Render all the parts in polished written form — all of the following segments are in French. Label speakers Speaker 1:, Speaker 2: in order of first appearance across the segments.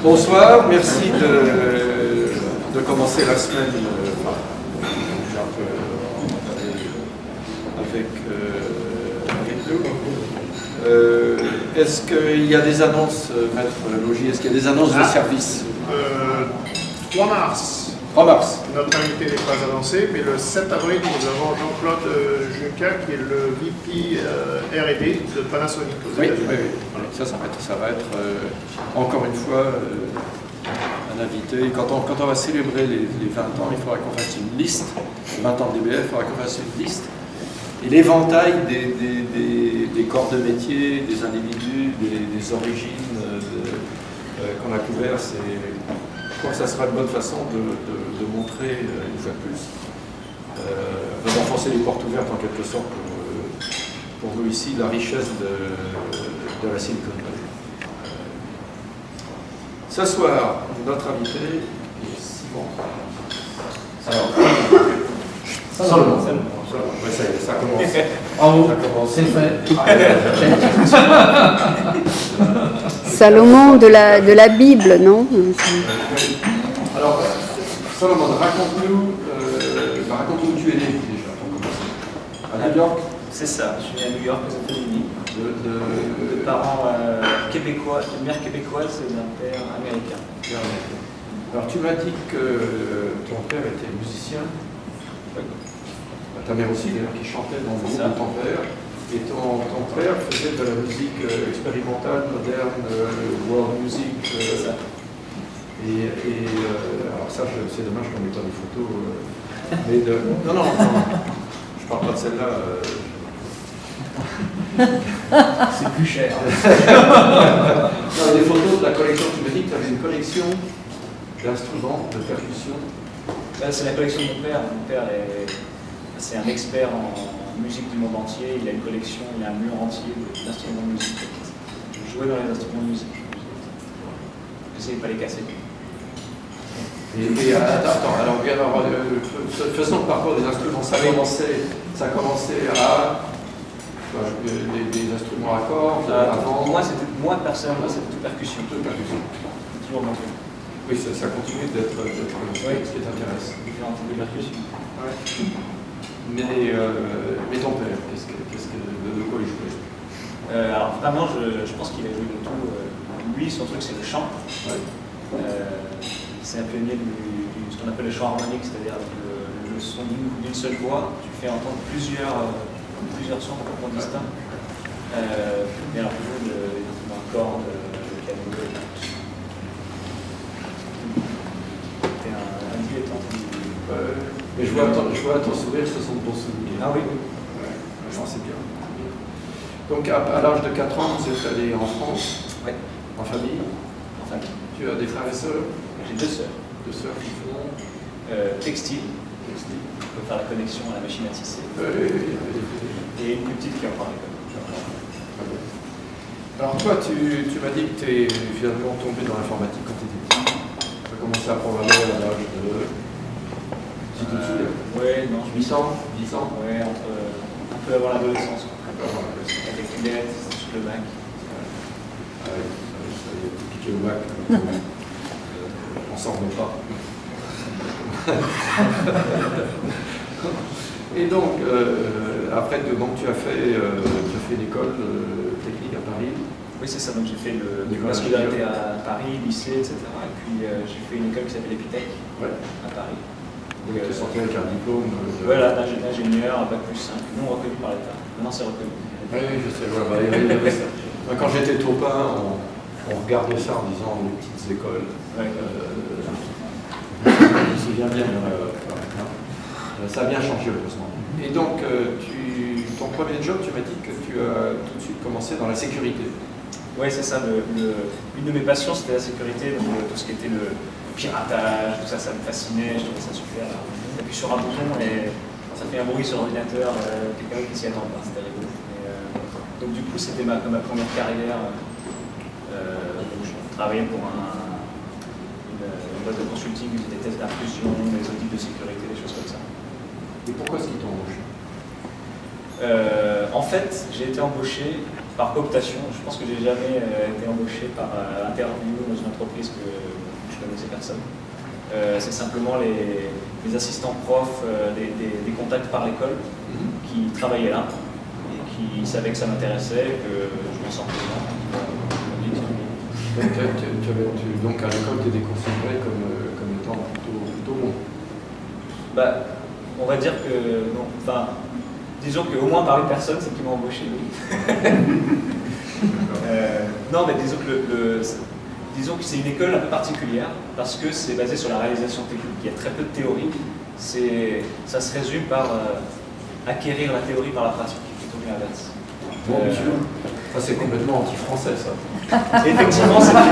Speaker 1: Bonsoir, merci de commencer la semaine avec nous. Est-ce qu'il y a des annonces, Maître Logis, est-ce qu'il y a des annonces de service
Speaker 2: 3 mars.
Speaker 1: 3 mars.
Speaker 2: Notre invité n'est pas annoncé, mais le 7 avril, nous avons Jean-Claude Junca, qui est le VP R&D de Panasonic aux
Speaker 1: Oui,
Speaker 2: États-Unis.
Speaker 1: oui, oui. Ça va être encore une fois un invité. Quand on va célébrer les 20 ans, il faudra qu'on fasse une liste. 20 ans de DBF, il faudra qu'on fasse une liste. Et l'éventail des corps de métier, des individus, des origines qu'on a couverts, je crois que ça sera une bonne façon de montrer, une fois de plus, d'enfoncer les portes ouvertes en quelque sorte pour nous ici, la richesse de la Silicon Valley. Ce soir, notre invité est Simon. Alors, Salomon. Ouais, ça commence.
Speaker 3: Ça commence. C'est fait.
Speaker 4: Salomon de la Bible, non?
Speaker 1: Alors, Salomon, raconte-nous où tu es né déjà, pour commencer. À New York?
Speaker 5: C'est ça, je suis né à New York, aux États-Unis. De
Speaker 1: De
Speaker 5: parents québécois, d'une mère québécoise et d'un père américain.
Speaker 1: Alors, tu m'as dit que ton père était musicien. Ta mère aussi, d'ailleurs, qui chantait dans le groupe de ton père. Et ton père faisait de la musique expérimentale, moderne, world music.
Speaker 5: Ça.
Speaker 1: Alors ça, c'est dommage qu'on n'ait pas des photos. Mais non, je parle pas de celle-là.
Speaker 5: C'est plus cher.
Speaker 1: Non, des photos de la collection. Tu m'as dit que tu avais une collection d'instruments, de percussion.
Speaker 5: C'est la collection de mon père. Mon père c'est un expert en musique du monde entier. Il a une collection, il a un mur entier d'instruments de musique. Je jouais dans les instruments de musique. J'essayais de pas les casser.
Speaker 1: Attends, alors faisons le parcours des instruments. Ça a commencé à des instruments à cordes. Avant.
Speaker 5: Moi personnellement, c'était tout percussion. Toujours mon truc.
Speaker 1: Oui, ça continue d'être ce qui t'intéresse.
Speaker 5: Différents types de percussion.
Speaker 1: Ouais. Mais ton père, de quoi il jouait?
Speaker 5: Alors vraiment, je pense qu'il a joué de tout. Lui, son truc, c'est le chant.
Speaker 1: Ouais.
Speaker 5: C'est un pionnier de ce qu'on appelle le chant harmonique, c'est-à-dire le son d'une seule voix. Tu fais entendre plusieurs sons complètement distincts. Et alors, toujours des instruments à cordes, le piano, le percussion. C'était un dilettante.
Speaker 1: Mais je vois à ton sourire, ce sont de bons souvenirs.
Speaker 5: Ah oui.
Speaker 1: Ouais, j'en sais bien. Donc à l'âge de 4 ans, vous êtes allé en France,
Speaker 5: Oui.
Speaker 1: en famille.
Speaker 5: En famille.
Speaker 1: Tu as des frères et sœurs?
Speaker 5: J'ai 2 sœurs.
Speaker 1: 2 sœurs qui font
Speaker 5: Textile. On peut faire la connexion à la machine à tisser. Et une plus petite qui est encore à l'école.
Speaker 1: Alors toi, tu m'as dit que tu es finalement tombé dans l'informatique quand tu étais petit. Tu as commencé à programmer à l'âge de...
Speaker 5: Oui, non,
Speaker 1: 8 ans, 10 ans.
Speaker 5: Ouais, un peu avant l'adolescence. Avec les lettres, sur le Mac.
Speaker 1: Ça y est, tu piqué au Mac. On s'en remet pas. Et donc, après, tu as fait une école technique à Paris.
Speaker 5: Oui, c'est ça. Donc j'ai fait
Speaker 1: L'école
Speaker 5: la scolarité à Paris, lycée, etc. Et puis j'ai fait une école qui s'appelle Epitech à Paris.
Speaker 1: Donc tu es sorti avec un diplôme
Speaker 5: Voilà, d'ingénieur, un bac plus 5, non reconnu par l'État. Maintenant c'est reconnu.
Speaker 1: Oui, je sais. Voilà, quand j'étais taupin, on regardait ça en disant les petites écoles.
Speaker 5: Ouais.
Speaker 1: Je me souviens bien. Ça a bien changé, heureusement. Et donc, ton premier job, tu m'as dit que tu as tout de suite commencé dans la sécurité.
Speaker 5: Oui, c'est ça. Une de mes passions, c'était la sécurité, donc tout ce qui était le piratage, tout ça, ça me fascinait, je trouvais ça super. J'appuie sur un bouton et ça fait un bruit sur l'ordinateur, quelqu'un qui s'y attend pas, c'était rigolo. Donc du coup, c'était ma première carrière. Je travaillais pour une boîte de consulting qui faisait des tests d'intrusion, des audits de sécurité, des choses comme ça.
Speaker 1: Et pourquoi est-ce qu'ils t'ont embauché?
Speaker 5: En fait, j'ai été embauché par cooptation. Je pense que j'ai jamais été embauché par interview dans une entreprise que je connaissais personne. C'est simplement les assistants profs, des contacts par l'école qui travaillaient là et qui savaient que ça m'intéressait, que je m'en sortais bien.
Speaker 1: Donc à l'école, tu étais considéré comme étant plutôt bon.
Speaker 5: Bah, on va dire que non. Enfin, disons qu'au moins par une personne, c'est qui m'a embauché, oui. Non, mais disons que c'est une école un peu particulière parce que c'est basé sur la réalisation technique. Il y a très peu de théorie. Ça se résume par acquérir la théorie par la pratique, plutôt que l'inverse.
Speaker 1: Bon, monsieur, ça c'est complètement anti-français, ça.
Speaker 5: Effectivement, c'est
Speaker 1: ça.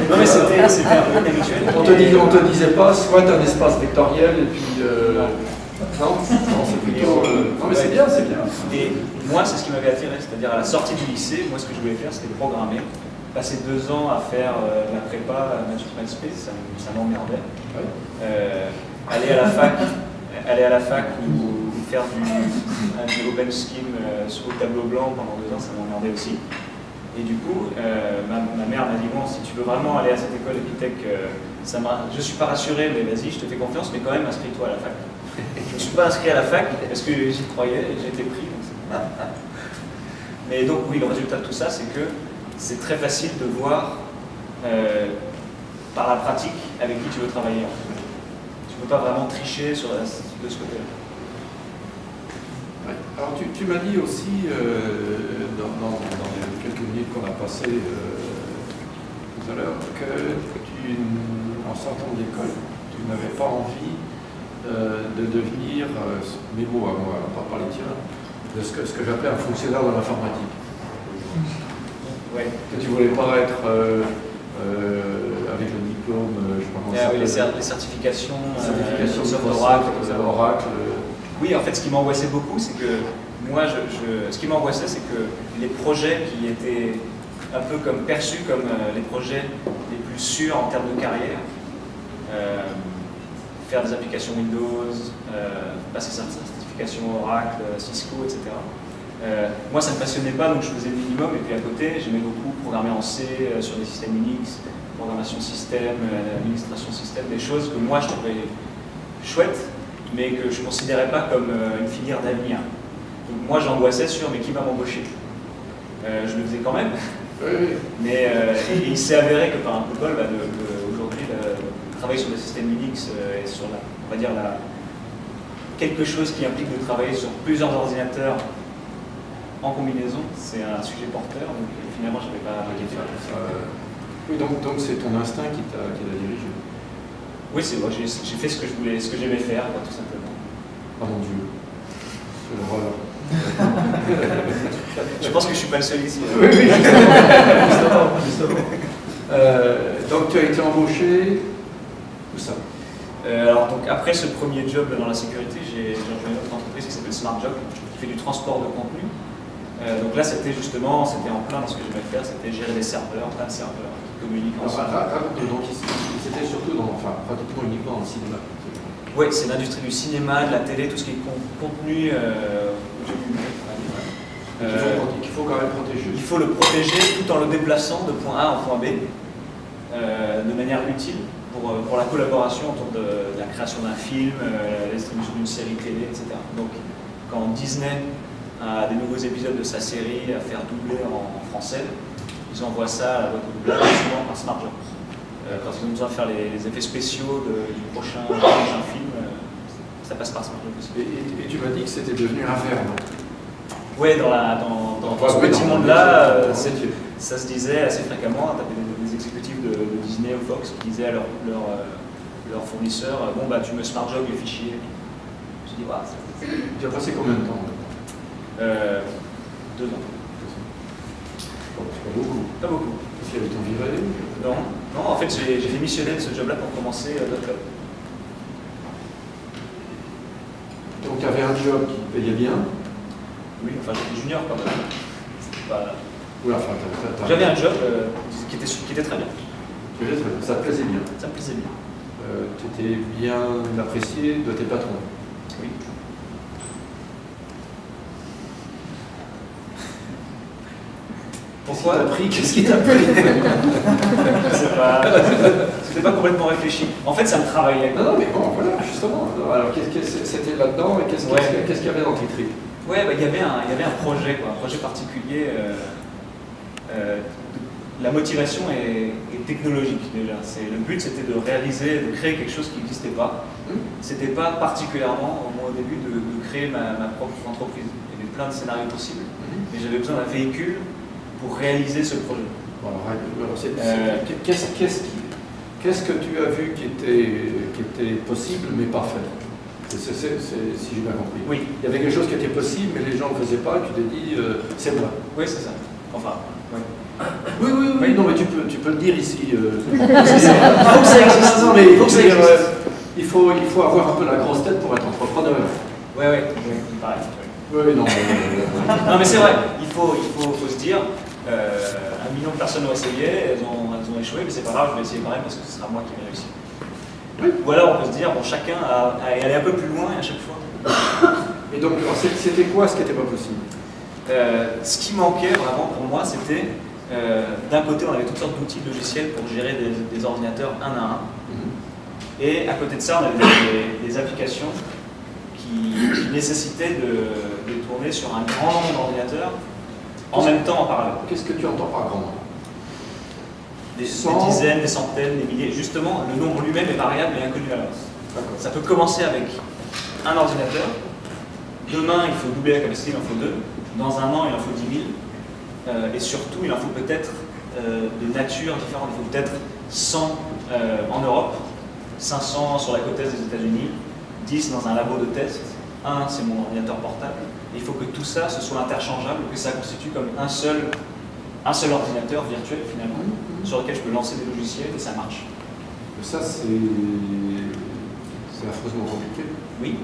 Speaker 5: Non, mais c'était un peu inhabituel.
Speaker 1: On te disait pas, soit un espace vectoriel et puis. Non, c'est plutôt. Non, mais c'est bien, c'est bien.
Speaker 5: Et moi, c'est ce qui m'avait attiré, c'est-à-dire à la sortie du lycée, moi, ce que je voulais faire, c'était programmer. Passer 2 ans à faire la prépa Natural Space, ça m'emmerdait. Ouais. Aller à la fac ou faire du open scheme au tableau blanc pendant 2 ans, ça m'emmerdait aussi. Et du coup, ma mère m'a dit, bon, si tu veux vraiment aller à cette école Epitech, je ne suis pas rassuré, mais vas-y, je te fais confiance, mais quand même, inscris-toi à la fac. Je ne me suis pas inscrit à la fac parce que j'y croyais et j'ai été pris. Mais donc, oui, le résultat de tout ça, c'est que c'est très facile de voir par la pratique avec qui tu veux travailler. Tu ne peux pas vraiment tricher de ce côté-là.
Speaker 1: Ouais. Alors tu m'as dit aussi dans les quelques minutes qu'on a passées tout à l'heure que en sortant de l'école, tu n'avais pas envie de devenir, mes mots à moi, pas par les tiens, de ce que j'appelais un fonctionnaire de l'informatique.
Speaker 5: Ouais.
Speaker 1: Que tu ne voulais pas être avec le diplôme, je sais pas comment ça s'appelle.
Speaker 5: Les certifications,
Speaker 1: Oracle.
Speaker 5: Oui, en fait, ce qui m'angoissait beaucoup, c'est que moi, ce qui m'angoissait, c'est que les projets qui étaient un peu comme perçus comme les projets les plus sûrs en termes de carrière, faire des applications Windows, passer sa certification Oracle, Cisco, etc. Moi, ça ne me passionnait pas, donc je faisais le minimum. Et puis à côté, j'aimais beaucoup programmer en C sur des systèmes Unix, programmation système, administration système, des choses que moi je trouvais chouettes, mais que je ne considérais pas comme une filière d'avenir. Donc moi, j'angoissais sur, mais qui va m'embaucher? Je le faisais quand même.
Speaker 1: Oui.
Speaker 5: Mais et il s'est avéré que par un coup de bol, aujourd'hui, travailler sur des systèmes Unix et sur on va dire quelque chose qui implique de travailler sur plusieurs ordinateurs en combinaison, c'est un sujet porteur, donc finalement je n'avais pas arrêté de faire ça.
Speaker 1: Oui, donc c'est ton instinct qui t'a dirigé.
Speaker 5: Oui, c'est vrai, j'ai fait ce que je voulais, ce que j'aimais faire, quoi, tout simplement.
Speaker 1: Oh mon Dieu, c'est l'horreur.
Speaker 5: Je pense que je ne suis pas le seul ici.
Speaker 1: Oui, justement. Donc tu as été embauché, où ça?
Speaker 5: Alors donc après ce premier job dans la sécurité, j'ai rejoint une autre entreprise qui s'appelle SmartJob, qui fait du transport de contenu. Donc là c'était en plein dans ce que j'aimais faire, c'était gérer des serveurs, plein de serveurs qui communiquent ensemble.
Speaker 1: Donc c'était surtout pratiquement uniquement dans le cinéma.
Speaker 5: Oui, c'est l'industrie du cinéma, de la télé, tout ce qui est contenu
Speaker 1: qu'il faut quand même protéger. Il
Speaker 5: faut le protéger tout en le déplaçant de point A en point B de manière utile pour la collaboration autour de la création d'un film, la distribution d'une série télé, etc. Donc quand Disney a des nouveaux épisodes de sa série à faire doubler en français, ils envoient ça à la boîte de doublage souvent par SmartJob. Quand ils ont besoin de faire les effets spéciaux du prochain film, ça passe par SmartJob aussi.
Speaker 1: Et tu m'as dit que c'était devenu un verbe.
Speaker 5: Oui, dans ce petit monde-là, ça se disait assez fréquemment. Tu avais des exécutifs de Disney ou Fox qui disaient à leurs fournisseurs, bon bah tu me SmartJob les fichiers. Je dis, waouh.
Speaker 1: Tu as passé combien de temps?
Speaker 5: 2 ans.
Speaker 1: Bon, c'est pas beaucoup.
Speaker 5: Pas beaucoup.
Speaker 1: Parce qu'il y avait ton viré?
Speaker 5: Non, en fait j'ai démissionné de ce job-là pour commencer .club.
Speaker 1: Donc tu avais un job qui payait bien?
Speaker 5: Oui, enfin j'étais junior quand même. Pas...
Speaker 1: Oui, enfin,
Speaker 5: j'avais un job qui était très bien.
Speaker 1: Ça te plaisait bien?
Speaker 5: Ça me plaisait bien.
Speaker 1: Tu étais bien apprécié de tes patrons?
Speaker 5: Oui. Pourquoi?
Speaker 1: Qu'est-ce qui t'a pris?
Speaker 5: Je sais pas. C'était pas complètement réfléchi. En fait, ça me travaillait.
Speaker 1: Non, mais bon, voilà, justement. Alors, c'était là-dedans et qu'est-ce qu'il y avait dans tes tripes?
Speaker 5: Ouais, il y avait un projet, quoi, un projet particulier. La motivation est technologique déjà. Le but, c'était de réaliser, de créer quelque chose qui n'existait pas. C'était pas particulièrement, au moins au début, de créer ma propre entreprise. Il y avait plein de scénarios possibles, mais j'avais besoin d'un véhicule pour réaliser ce projet.
Speaker 1: Qu'est-ce que tu as vu qui était possible mais pas fait? Si j'ai bien compris.
Speaker 5: Oui.
Speaker 1: Il y avait quelque chose qui était possible mais les gens ne le faisaient pas et tu t'es dit c'est moi.
Speaker 5: Oui, c'est ça. Enfin, oui.
Speaker 1: Oui, non mais tu peux le dire ici.
Speaker 5: Il faut que ça existe.
Speaker 1: Non mais il faut avoir un peu la grosse tête pour être entrepreneur.
Speaker 5: Oui, pareil.
Speaker 1: Oui, non.
Speaker 5: Non mais c'est vrai, il faut se dire, 1 million de personnes ont essayé, elles ont échoué, mais c'est pas grave, je vais essayer quand même parce que ce sera moi qui vais réussir.
Speaker 1: Oui.
Speaker 5: Ou alors on peut se dire, bon, chacun a aller un peu plus loin à chaque fois.
Speaker 1: Et donc c'était quoi ce qui n'était pas possible?
Speaker 5: Ce qui manquait vraiment pour moi, c'était d'un côté on avait toutes sortes d'outils logiciels pour gérer des ordinateurs un à un. Et à côté de ça, on avait des applications qui nécessitaient de tourner sur un grand nombre d'ordinateurs en même temps en parallèle.
Speaker 1: Qu'est-ce que tu entends par grand nombre?
Speaker 5: Des dizaines, des centaines, des milliers. Justement, le nombre lui-même est variable et inconnu à l'avance. Ça peut commencer avec un ordinateur. Demain, il faut doubler la capacité, il en faut 2. Dans un an, il en faut 10 000. Et surtout, il en faut peut-être de nature différente. Il faut peut-être 100 en Europe, 500 sur la côte est des États-Unis, 10 dans un labo de test, 1 c'est mon ordinateur portable. Il faut que tout ça ce soit interchangeable, que ça constitue comme un seul ordinateur virtuel finalement, sur lequel je peux lancer des logiciels et ça marche.
Speaker 1: Ça c'est affreusement compliqué.
Speaker 5: Oui.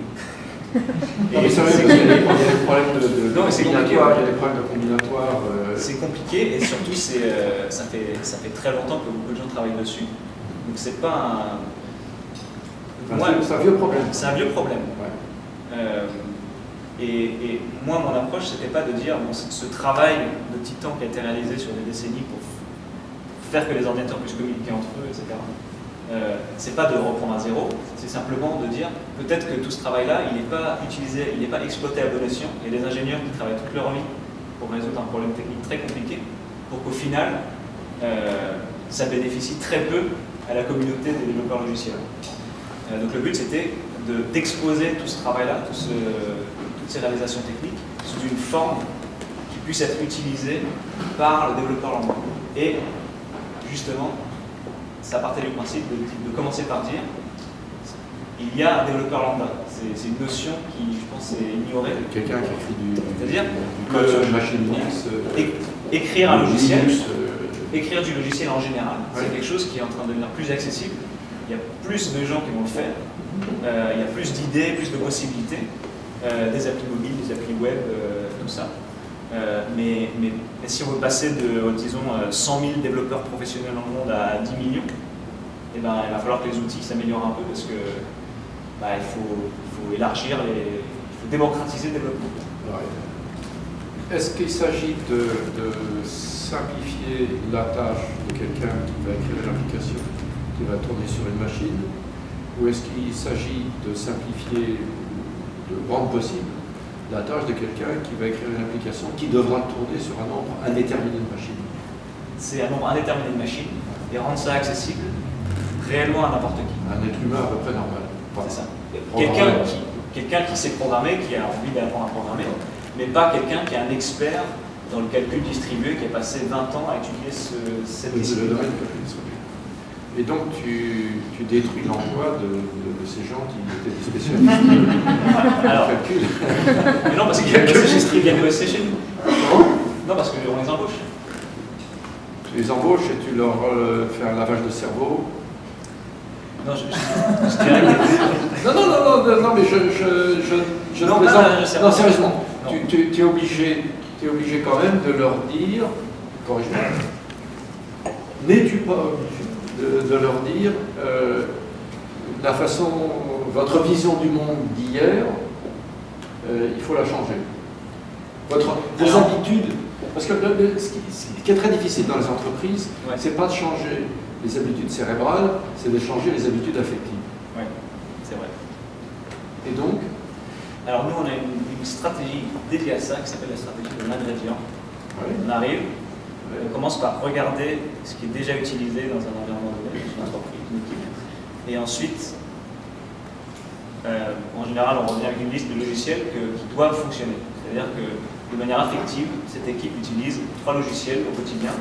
Speaker 1: Non, mais c'est vrai, parce qu'il y a des problèmes de
Speaker 5: non, mais c'est compliqué.
Speaker 1: Il y a des problèmes de combinatoire.
Speaker 5: C'est compliqué et surtout ça fait très longtemps que beaucoup de gens travaillent dessus. Donc c'est pas
Speaker 1: c'est un vieux problème.
Speaker 5: C'est un vieux problème.
Speaker 1: Ouais.
Speaker 5: Et moi, mon approche, c'était pas de dire bon, ce travail de titan qui a été réalisé sur des décennies pour faire que les ordinateurs puissent communiquer entre eux, etc. C'est pas de reprendre à zéro, c'est simplement de dire peut-être que tout ce travail-là, il n'est pas utilisé, il n'est pas exploité à bon escient. Il y a des ingénieurs qui travaillent toute leur vie pour résoudre un problème technique très compliqué, pour qu'au final, ça bénéficie très peu à la communauté des développeurs logiciels. Donc le but, c'était d'exposer tout ce travail-là, toutes ces réalisations techniques, sous une forme qui puisse être utilisée par le développeur lambda. Et justement, ça partait du principe de commencer par dire il y a un développeur lambda. C'est une notion qui, je pense, est ignorée.
Speaker 1: Quelqu'un qui écrit du
Speaker 5: code
Speaker 1: sur une machine Linux.
Speaker 5: Écrire un logiciel, écrire du logiciel en général, c'est quelque chose qui est en train de devenir plus accessible. Il y a plus de gens qui vont le faire. Il y a plus d'idées, plus de possibilités. Des applis mobiles, des applis web, tout ça. Mais si on veut passer de, disons, 100 000 développeurs professionnels dans le monde à 10 millions, eh ben, il va falloir que les outils s'améliorent un peu parce que il faut élargir, il faut démocratiser le développement.
Speaker 1: Ouais. Est-ce qu'il s'agit de simplifier la tâche de quelqu'un qui va écrire une application qui va tourner sur une machine, ou est-ce qu'il s'agit de simplifier, de rendre possible la tâche de quelqu'un qui va écrire une application qui devra tourner sur un nombre indéterminé de machines?
Speaker 5: C'est un nombre indéterminé de machines et rendre ça accessible réellement à n'importe qui.
Speaker 1: Un être humain à peu près normal.
Speaker 5: C'est ça. Quelqu'un qui sait programmer, qui a envie d'apprendre à programmer, mais pas quelqu'un qui est un expert dans le calcul distribué, qui a passé 20 ans à étudier cette discipline.
Speaker 1: Le domaine du calcul distribué. Et donc tu détruis l'emploi de ces gens qui étaient des spécialistes
Speaker 5: Alors,
Speaker 1: calcul.
Speaker 5: Mais non, parce qu'ils viennent bosser chez nous. Non, parce qu'on les embauche.
Speaker 1: Tu les embauches et tu leur fais un lavage de cerveau.
Speaker 5: Non, je dirais que...
Speaker 1: Non, mais je
Speaker 5: non,
Speaker 1: plaisante. Non, sérieusement, tu es obligé quand même de leur dire, corrige-moi, n'es-tu pas obligé de leur dire la façon, votre vision du monde d'hier, il faut la changer. Vos habitudes Parce que ce qui est très difficile dans les entreprises, c'est pas de changer les habitudes cérébrales, c'est de changer les habitudes affectives.
Speaker 5: Oui, c'est vrai.
Speaker 1: Et donc,
Speaker 5: alors nous, on a une stratégie dédiée à ça qui s'appelle la stratégie de l'ingrédient. On arrive, on commence par regarder ce qui est déjà utilisé dans un environnement donné, une entreprise, une équipe. Et ensuite, en général, on revient avec une liste de logiciels qui doivent fonctionner. C'est-à-dire que de manière affective, cette équipe utilise 3 logiciels au quotidien.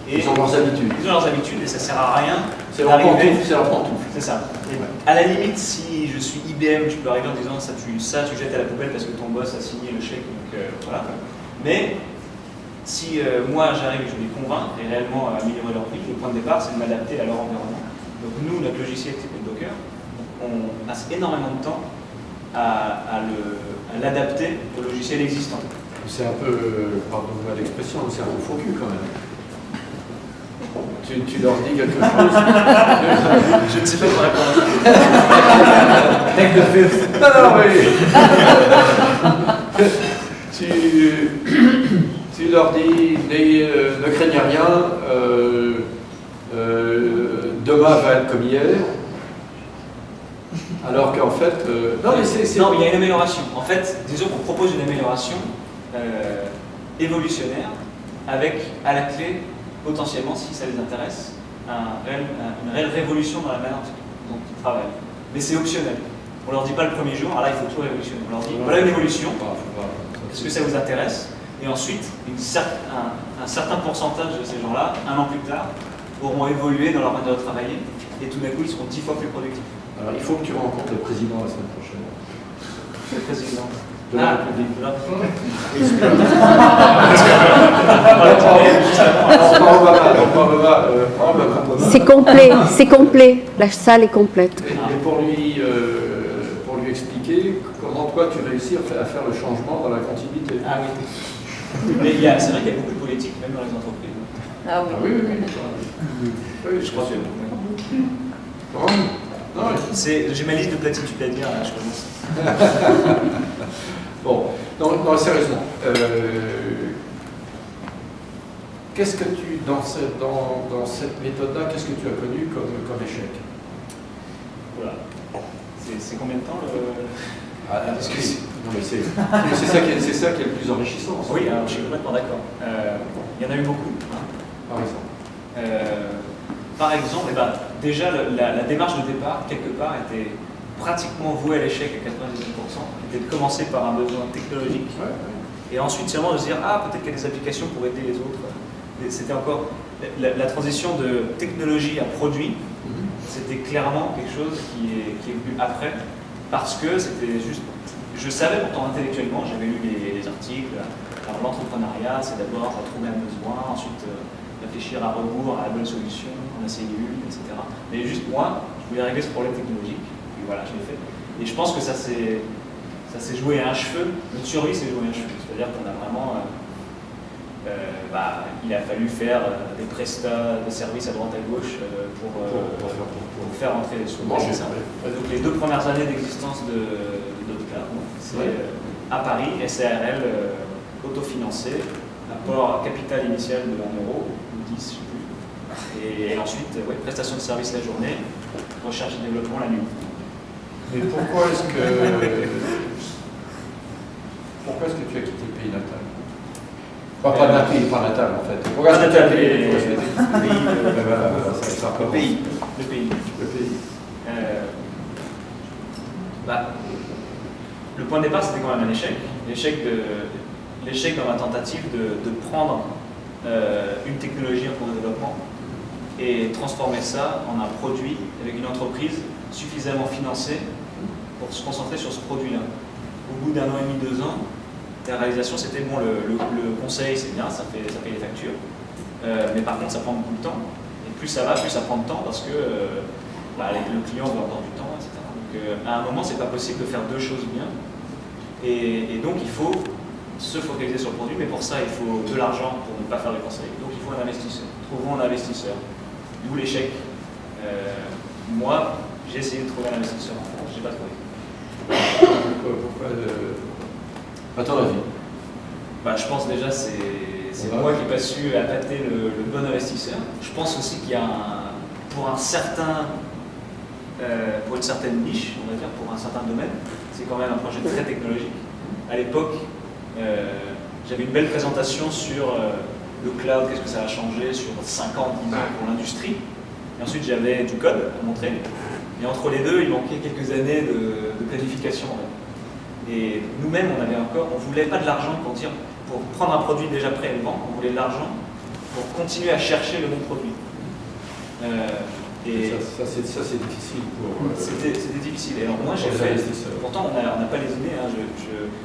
Speaker 5: Et
Speaker 1: ils ont leurs habitudes.
Speaker 5: Ils ont leurs habitudes et ça ne sert à rien.
Speaker 1: C'est leur pantoufle, c'est leur pantoufle.
Speaker 5: C'est ça. Et à la limite, si je suis IBM, je peux arriver en disant ça tu jettes à la poubelle parce que ton boss a signé le chèque. Donc voilà. Mais si moi j'arrive et je les convainc et réellement à améliorer leur vie, le point de départ c'est de m'adapter à leur environnement. Donc nous, notre logiciel qui s'appelle Docker, on passe énormément de temps à l'adapter au logiciel existant.
Speaker 1: C'est un peu, pardon-moi l'expression, c'est un peu faux cul quand même. Tu leur dis quelque chose.
Speaker 5: Je ne sais pas quoi répondre.
Speaker 3: Take the fifth.
Speaker 1: Non, tu leur dis, ne craignez rien, demain va être comme hier. Alors qu'en fait...
Speaker 5: Non, mais il y a une amélioration. En fait, disons qu'on propose une amélioration évolutionnaire avec, à la clé, potentiellement, si ça les intéresse, une réelle révolution dans la manière dont ils travaillent. Mais c'est optionnel. On leur dit pas le premier jour, alors là il faut tout révolutionner. On leur dit voilà une évolution, est-ce que ça vous intéresse? Et ensuite, un certain pourcentage de ces gens-là, 1 an plus tard, auront évolué dans leur manière de travailler et tout d'un coup ils seront 10 fois plus productifs.
Speaker 1: Alors il faut que tu rencontres le président la semaine prochaine.
Speaker 5: Le président
Speaker 1: de la République.
Speaker 4: C'est complet, c'est complet. La salle est complète.
Speaker 1: Et pour lui expliquer comment toi tu réussis à faire le changement dans la continuité.
Speaker 5: Ah oui. Mais c'est vrai qu'il y a beaucoup de politique, même dans les entreprises.
Speaker 4: Ah oui.
Speaker 1: Ah oui. Oui, je crois que
Speaker 5: j'ai ma liste de platitudes à dire, là, je commence.
Speaker 1: Bon, non, sérieusement. Qu'est-ce que tu, dans cette méthode-là, qu'est-ce que tu as connu comme échec?
Speaker 5: Voilà. C'est combien de temps
Speaker 1: la discussion? Non, mais c'est ça qui est le plus enrichissant.
Speaker 5: Oui, alors, je suis complètement d'accord. Il y en a eu beaucoup. Par exemple, déjà la démarche de départ, quelque part, était pratiquement vouée à l'échec à 98%, était de commencer par un besoin technologique, et ensuite seulement de se dire peut-être qu'il y a des applications pour aider les autres. C'était encore la transition de technologie à produit, c'était clairement quelque chose qui est venu après, parce que c'était juste. Je savais pourtant intellectuellement, j'avais lu les articles. Alors l'entrepreneuriat, c'est d'abord trouver un besoin, ensuite réfléchir à rebours, à la bonne solution, en essayer une, etc. Mais juste moi, je voulais régler ce problème technologique, et voilà, je l'ai fait. Et je pense que ça s'est joué à un cheveu, notre survie s'est joué à un cheveu. C'est-à-dire qu'on a vraiment... il a fallu faire des prestats de services à droite à gauche pour faire entrer les sous. Donc les 2 premières années d'existence de Docker, c'est à Paris, SARL autofinancé, apport capital initial de 1 euro, ou 10, je ne sais plus. Et ensuite, prestation de service la journée, recherche et développement la nuit.
Speaker 1: Mais pourquoi est-ce que tu as quitté le pays natal? Pas le pays natal en fait. Pourquoi est-ce que tu as quitté le pays?
Speaker 5: Le pays. Le point de départ, c'était quand même un échec. L'échec dans ma tentative de prendre une technologie en cours de développement et transformer ça en un produit avec une entreprise suffisamment financée pour se concentrer sur ce produit-là. Au bout d'1 an et demi, 2 ans, la réalisation c'était bon, le conseil c'est bien, ça paye les factures, mais par contre ça prend beaucoup de temps. Et plus ça va, plus ça prend de temps parce que le client veut encore du temps, etc. Donc à un moment c'est pas possible de faire 2 choses bien. Et donc il faut se focaliser sur le produit, mais pour ça il faut de l'argent pour ne pas faire de conseil. Donc il faut un investisseur. Trouvons un investisseur. D'où l'échec. Moi, j'ai essayé de trouver un investisseur en France, je n'ai pas trouvé.
Speaker 1: Pourquoi à ton avis?
Speaker 5: Je pense déjà c'est moi qui n'ai pas su appâter le bon investisseur. Je pense aussi qu'il y a pour une certaine niche, on va dire, pour un certain domaine, c'est quand même un projet très technologique. À l'époque, j'avais une belle présentation sur le cloud, qu'est-ce que ça a changé sur 5 ans, 10 ans pour l'industrie. Et ensuite, j'avais du code à montrer. Et entre les deux, il manquait quelques années de planification. Et nous-mêmes, on ne voulait pas de l'argent pour prendre un produit déjà prêt et le vendre, on voulait de l'argent pour continuer à chercher le bon produit.
Speaker 1: Et ça c'est difficile pour...
Speaker 5: C'était difficile. Et alors moi, j'ai fait... Pourtant, on n'a pas les données. Hein,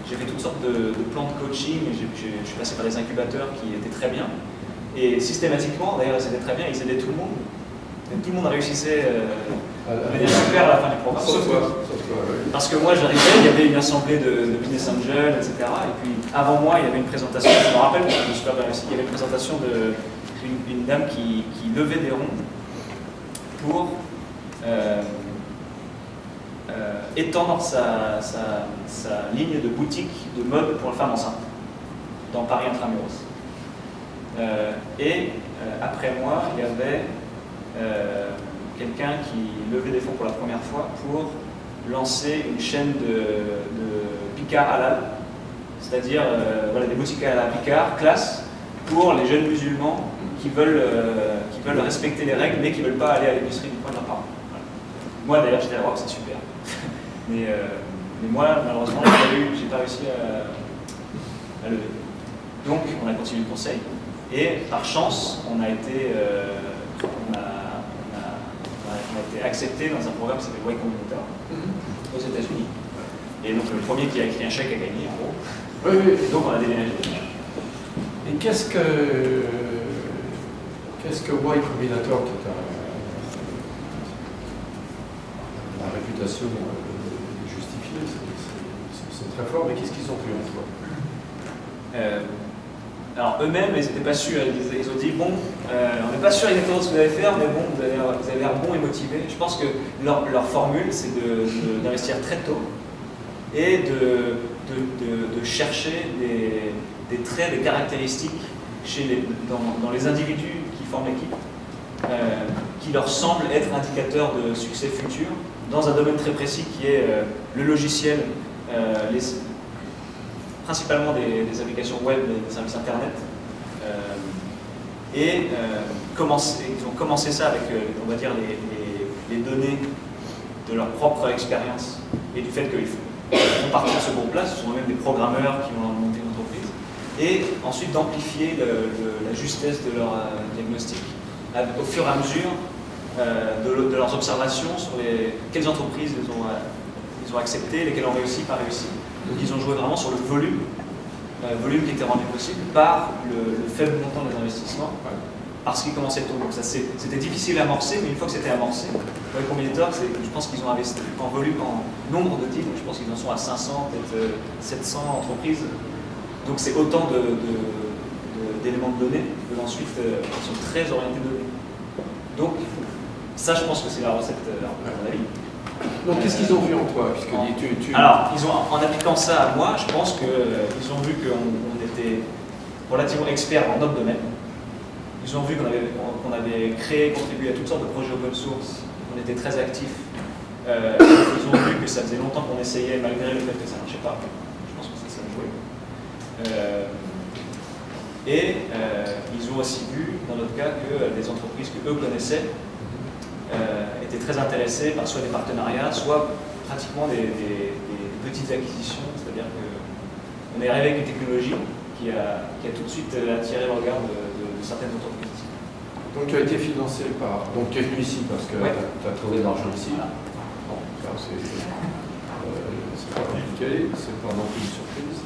Speaker 5: j'ai fait toutes sortes de plans de coaching. Je suis passé par des incubateurs qui étaient très bien. Et systématiquement, d'ailleurs, c'était très bien, ils aidaient tout le monde. Et tout le monde réussissait de manière super à la fin du programme. Sauf toi. Parce que moi, j'arrivais, il y avait une assemblée de business angels, etc. Et puis, avant moi, il y avait une présentation, je me rappelle, je me suis super bien réussi, il y avait une présentation d'une dame qui levait des ronds pour étendre sa ligne de boutique de mode pour les femmes enceintes dans Paris Intramuros. Après moi, il y avait quelqu'un qui levait des fonds pour la première fois pour lancer une chaîne de Picard halal, c'est-à-dire des boutiques à la Picard, classe, pour les jeunes musulmans qui veulent respecter les règles mais qui ne veulent pas aller à l'épicerie du coin de leurs parents. Voilà. Moi d'ailleurs j'étais là, c'est super. mais moi malheureusement j'ai pas réussi à lever. Donc on a continué le conseil et par chance on a été accepté dans un programme qui s'appelle Y Combinator aux États-Unis. Et donc le premier qui a écrit un chèque a gagné en gros.
Speaker 1: Oui.
Speaker 5: Et donc on a déménagé.
Speaker 1: Et qu'est-ce que Y Combinator, qui a la réputation justifiée, c'est très fort, mais qu'est-ce qu'ils ont fait en soi?
Speaker 5: Alors eux-mêmes, ils n'étaient pas sûrs, ils ont dit bon, on n'est pas sûr exactement de ce que vous allez faire, mais bon, vous avez l'air bon et motivé. Je pense que leur formule, c'est d'investir très tôt et de chercher des traits, des caractéristiques dans les individus qui forment l'équipe, qui leur semblent être indicateurs de succès futur dans un domaine très précis qui est le logiciel, principalement des applications web et des services internet. Ils ont commencé ça avec, on va dire, les données de leur propre expérience et du fait qu'ils font partie de ce groupe-là, ce sont même des programmeurs qui ont monté une entreprise, et ensuite d'amplifier la justesse de leur diagnostic au fur et à mesure de leurs observations sur quelles entreprises ils ont accepté, lesquelles ont réussi, pas réussi. Donc ils ont joué vraiment sur le volume qui était rendu possible par le faible montant des investissements, parce qu'ils commençaient tôt. Donc c'était difficile à amorcer, mais une fois que c'était amorcé, Y Combinator, je pense qu'ils ont investi en volume, en nombre de titres, je pense qu'ils en sont à 500, peut-être 700 entreprises. Donc c'est autant d'éléments de données que ensuite ils sont très orientés de données. Donc ça, je pense que c'est la recette à mon avis.
Speaker 1: Donc qu'est-ce qu'ils ont vu en toi?
Speaker 5: Alors, en appliquant ça à moi, je pense qu'ils ont vu qu'on était relativement experts dans notre domaine. Ils ont vu qu'on avait créé, contribué à toutes sortes de projets open source, qu'on était très actifs. Ils ont vu que ça faisait longtemps qu'on essayait malgré le fait que ça ne marchait pas. Je pense que ça a joué. Ils ont aussi vu, dans notre cas, que des entreprises qu'eux connaissaient étaient très intéressés par soit des partenariats, soit pratiquement des petites acquisitions. C'est-à-dire qu'on est arrivé avec une technologie qui a tout de suite attiré le regard de certaines entreprises.
Speaker 1: Donc tu as été financé par... Donc tu es venu ici parce que tu as trouvé de l'argent ici.
Speaker 5: Voilà.
Speaker 1: Bon, c'est pas compliqué, c'est pas non plus une surprise.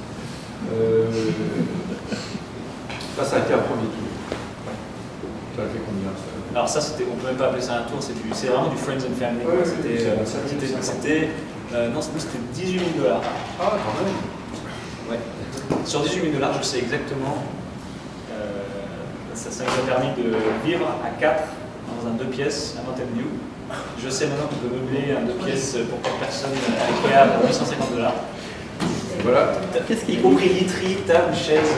Speaker 1: Ça a été un premier tour. Tu as fait combien ça?
Speaker 5: Alors ça, on ne peut même pas appeler ça un tour, c'est vraiment du friends and family.
Speaker 1: Ouais,
Speaker 5: c'était 18 000 $.
Speaker 1: Ah, quand même.
Speaker 5: Ouais. Sur 18 000 $, je sais exactement. Ça nous a permis de vivre à 4 dans un 2 pièces à Mountain View. Je sais maintenant qu'on peut meubler un 2 pièces pour 4 personnes à IKEA pour 850 $.
Speaker 1: Voilà.
Speaker 5: Y compris literie, table, chaise,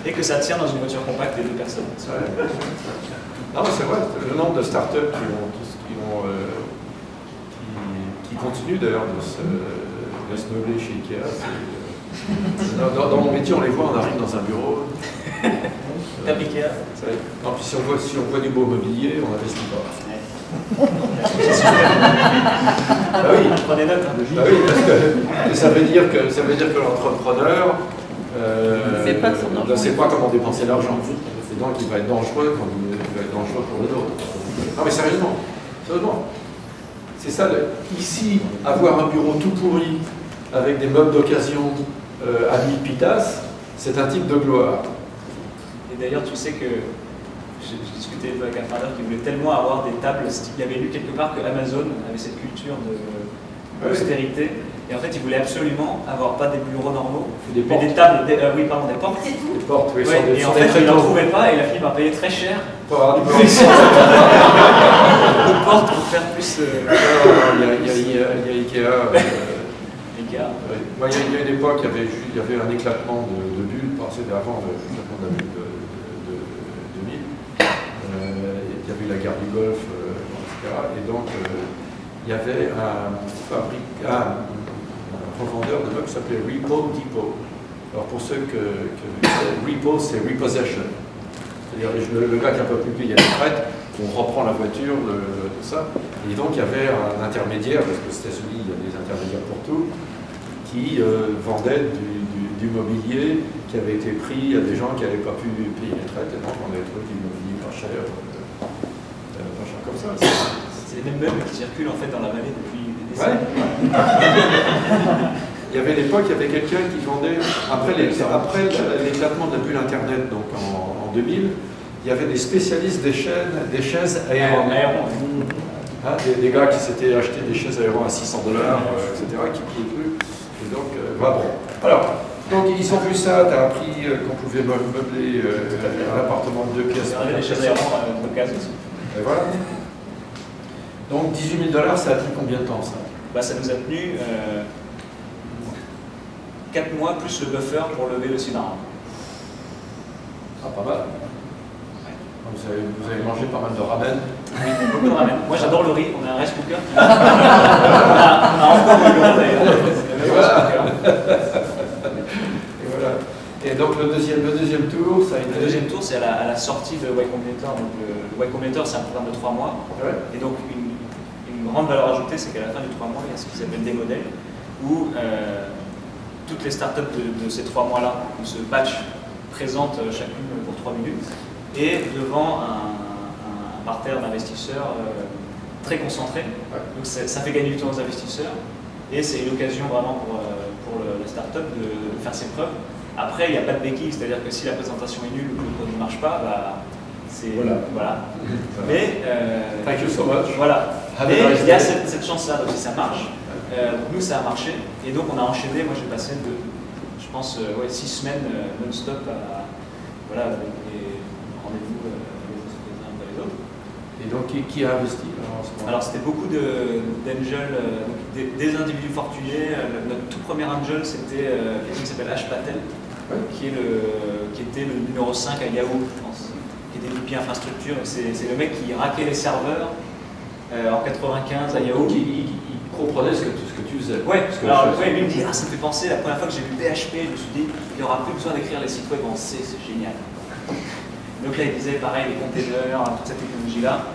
Speaker 5: et que ça tient dans une voiture compacte des deux personnes.
Speaker 1: Ouais. Non, c'est vrai, le nombre de startups qui continuent d'ailleurs de se meubler chez Ikea. Dans mon métier, on les voit, on arrive dans un bureau.
Speaker 5: Table Ikea.
Speaker 1: Non, puis si on voit du beau mobilier, on n'investit pas. Bah oui,
Speaker 5: Prenez note.
Speaker 1: bah oui, parce que ça veut dire que l'entrepreneur ne sait pas comment dépenser l'argent. Et donc il va être dangereux quand il va être dangereux pour les autres. Non mais sérieusement. C'est ça, ici, avoir un bureau tout pourri avec des meubles d'occasion à 1000 pitas, c'est un type de gloire.
Speaker 5: Et d'ailleurs, tu sais que j'ai discuté avec un founder qui voulait tellement avoir des tables, il avait lu quelque part que Amazon avait cette culture d'austérité. Et en fait, il voulait absolument avoir pas des bureaux normaux,
Speaker 1: Des
Speaker 5: mais des tables, des portes.
Speaker 1: Les portes, oui,
Speaker 5: Ouais, et en fait, il n'en trouvait pas et il a fini par payer très cher
Speaker 1: pour avoir du
Speaker 5: de portes pour faire plus.
Speaker 1: Il y a Ikea.
Speaker 5: Ikea.
Speaker 1: Ouais, il y a une époque, il y avait un éclatement de bulles, c'était avant l'éclatement de la bulle de 2000. Il y avait eu la guerre du Golfe, etc. Et donc, il y avait un revendeur de meubles qui s'appelait Repo Depot. Alors pour ceux Repo, c'est repossession. C'est-à-dire le gars qui n'a pas pu payer la retraite, on reprend la voiture, tout ça. Et donc il y avait un intermédiaire, parce que aux États-Unis, il y a des intermédiaires pour tout, qui vendait du mobilier qui avait été pris à des gens qui n'avaient pas pu payer les retraites. Et donc on avait trouvé du mobilier pas cher comme ça.
Speaker 5: C'est les mêmes meubles qui circulent en fait dans la vallée depuis des
Speaker 1: Ouais.
Speaker 5: décennies.
Speaker 1: Il y avait l'époque, il y avait quelqu'un qui vendait, après l'éclatement de la bulle Internet, donc en 2000, il y avait des spécialistes des chaises aérones. Hein, des gars qui s'étaient achetés des chaises aérones à $600, etc., qui ne pliaient plus. Et donc, voilà, bon. Alors, donc ils ont vu ça, tu as appris qu'on pouvait meubler un appartement de 2 pièces.
Speaker 5: Il y avait des chaises aérones d'occasion aussi.
Speaker 1: Et voilà. Donc $18 000, ça a pris combien de temps ça?
Speaker 5: Bah, ça nous a tenu 4 mois plus le buffer pour lever le cylindre.
Speaker 1: Ah, pas mal. Vous avez mangé pas mal de ramen.
Speaker 5: Oui, beaucoup de ramen. Moi j'adore le riz, on a un rice cooker. on a encore le riz d'ailleurs.
Speaker 1: Et voilà. Et voilà. Et donc le deuxième tour, ça a été...
Speaker 5: Le deuxième tour, c'est à la sortie de Y Combinator. Donc, le Y Combinator, c'est un programme de 3 mois.
Speaker 1: Ouais.
Speaker 5: Et donc, une grande valeur ajoutée, c'est qu'à la fin du 3 mois, il y a ce qu'ils appellent des modèles, où toutes les startups de ces 3 mois-là, de ce batch, présentent chacune pour 3 minutes, et devant un parterre d'investisseurs très concentré.
Speaker 1: Ouais.
Speaker 5: Donc, ça fait gagner du temps aux investisseurs, et c'est une occasion vraiment pour la startup de faire ses preuves. Après, il n'y a pas de béquille, c'est-à-dire que si la présentation est nulle ou que le produit ne marche pas, bah, c'est... Voilà. Mais...
Speaker 1: Thank you so much.
Speaker 5: Voilà.
Speaker 1: Have
Speaker 5: Mais
Speaker 1: a nice
Speaker 5: il y a
Speaker 1: day.
Speaker 5: cette chance-là, donc si ça marche. Donc nous, ça a marché. Et donc on a enchaîné. Moi, j'ai passé je pense, 6 semaines non-stop à... Voilà, avec des rendez-vous les uns après les autres.
Speaker 1: Et donc qui a investi en ce moment?
Speaker 5: Alors c'était beaucoup d'angels, des individus fortunés. Notre tout premier angel, c'était quelqu'un qui s'appelle Ash Patel, qui était le numéro 5 à Yahoo, je pense, qui était VP infrastructure. C'est le mec qui raquait les serveurs en 95 à Yahoo.
Speaker 1: Il comprenait ce que tu faisais.
Speaker 5: Ouais, alors lui me dit, ça me fait penser, la première fois que j'ai vu PHP, je me suis dit, il n'y aura plus besoin d'écrire les sites web en C, c'est génial. Donc là, il disait pareil, les containers, toute cette technologie-là,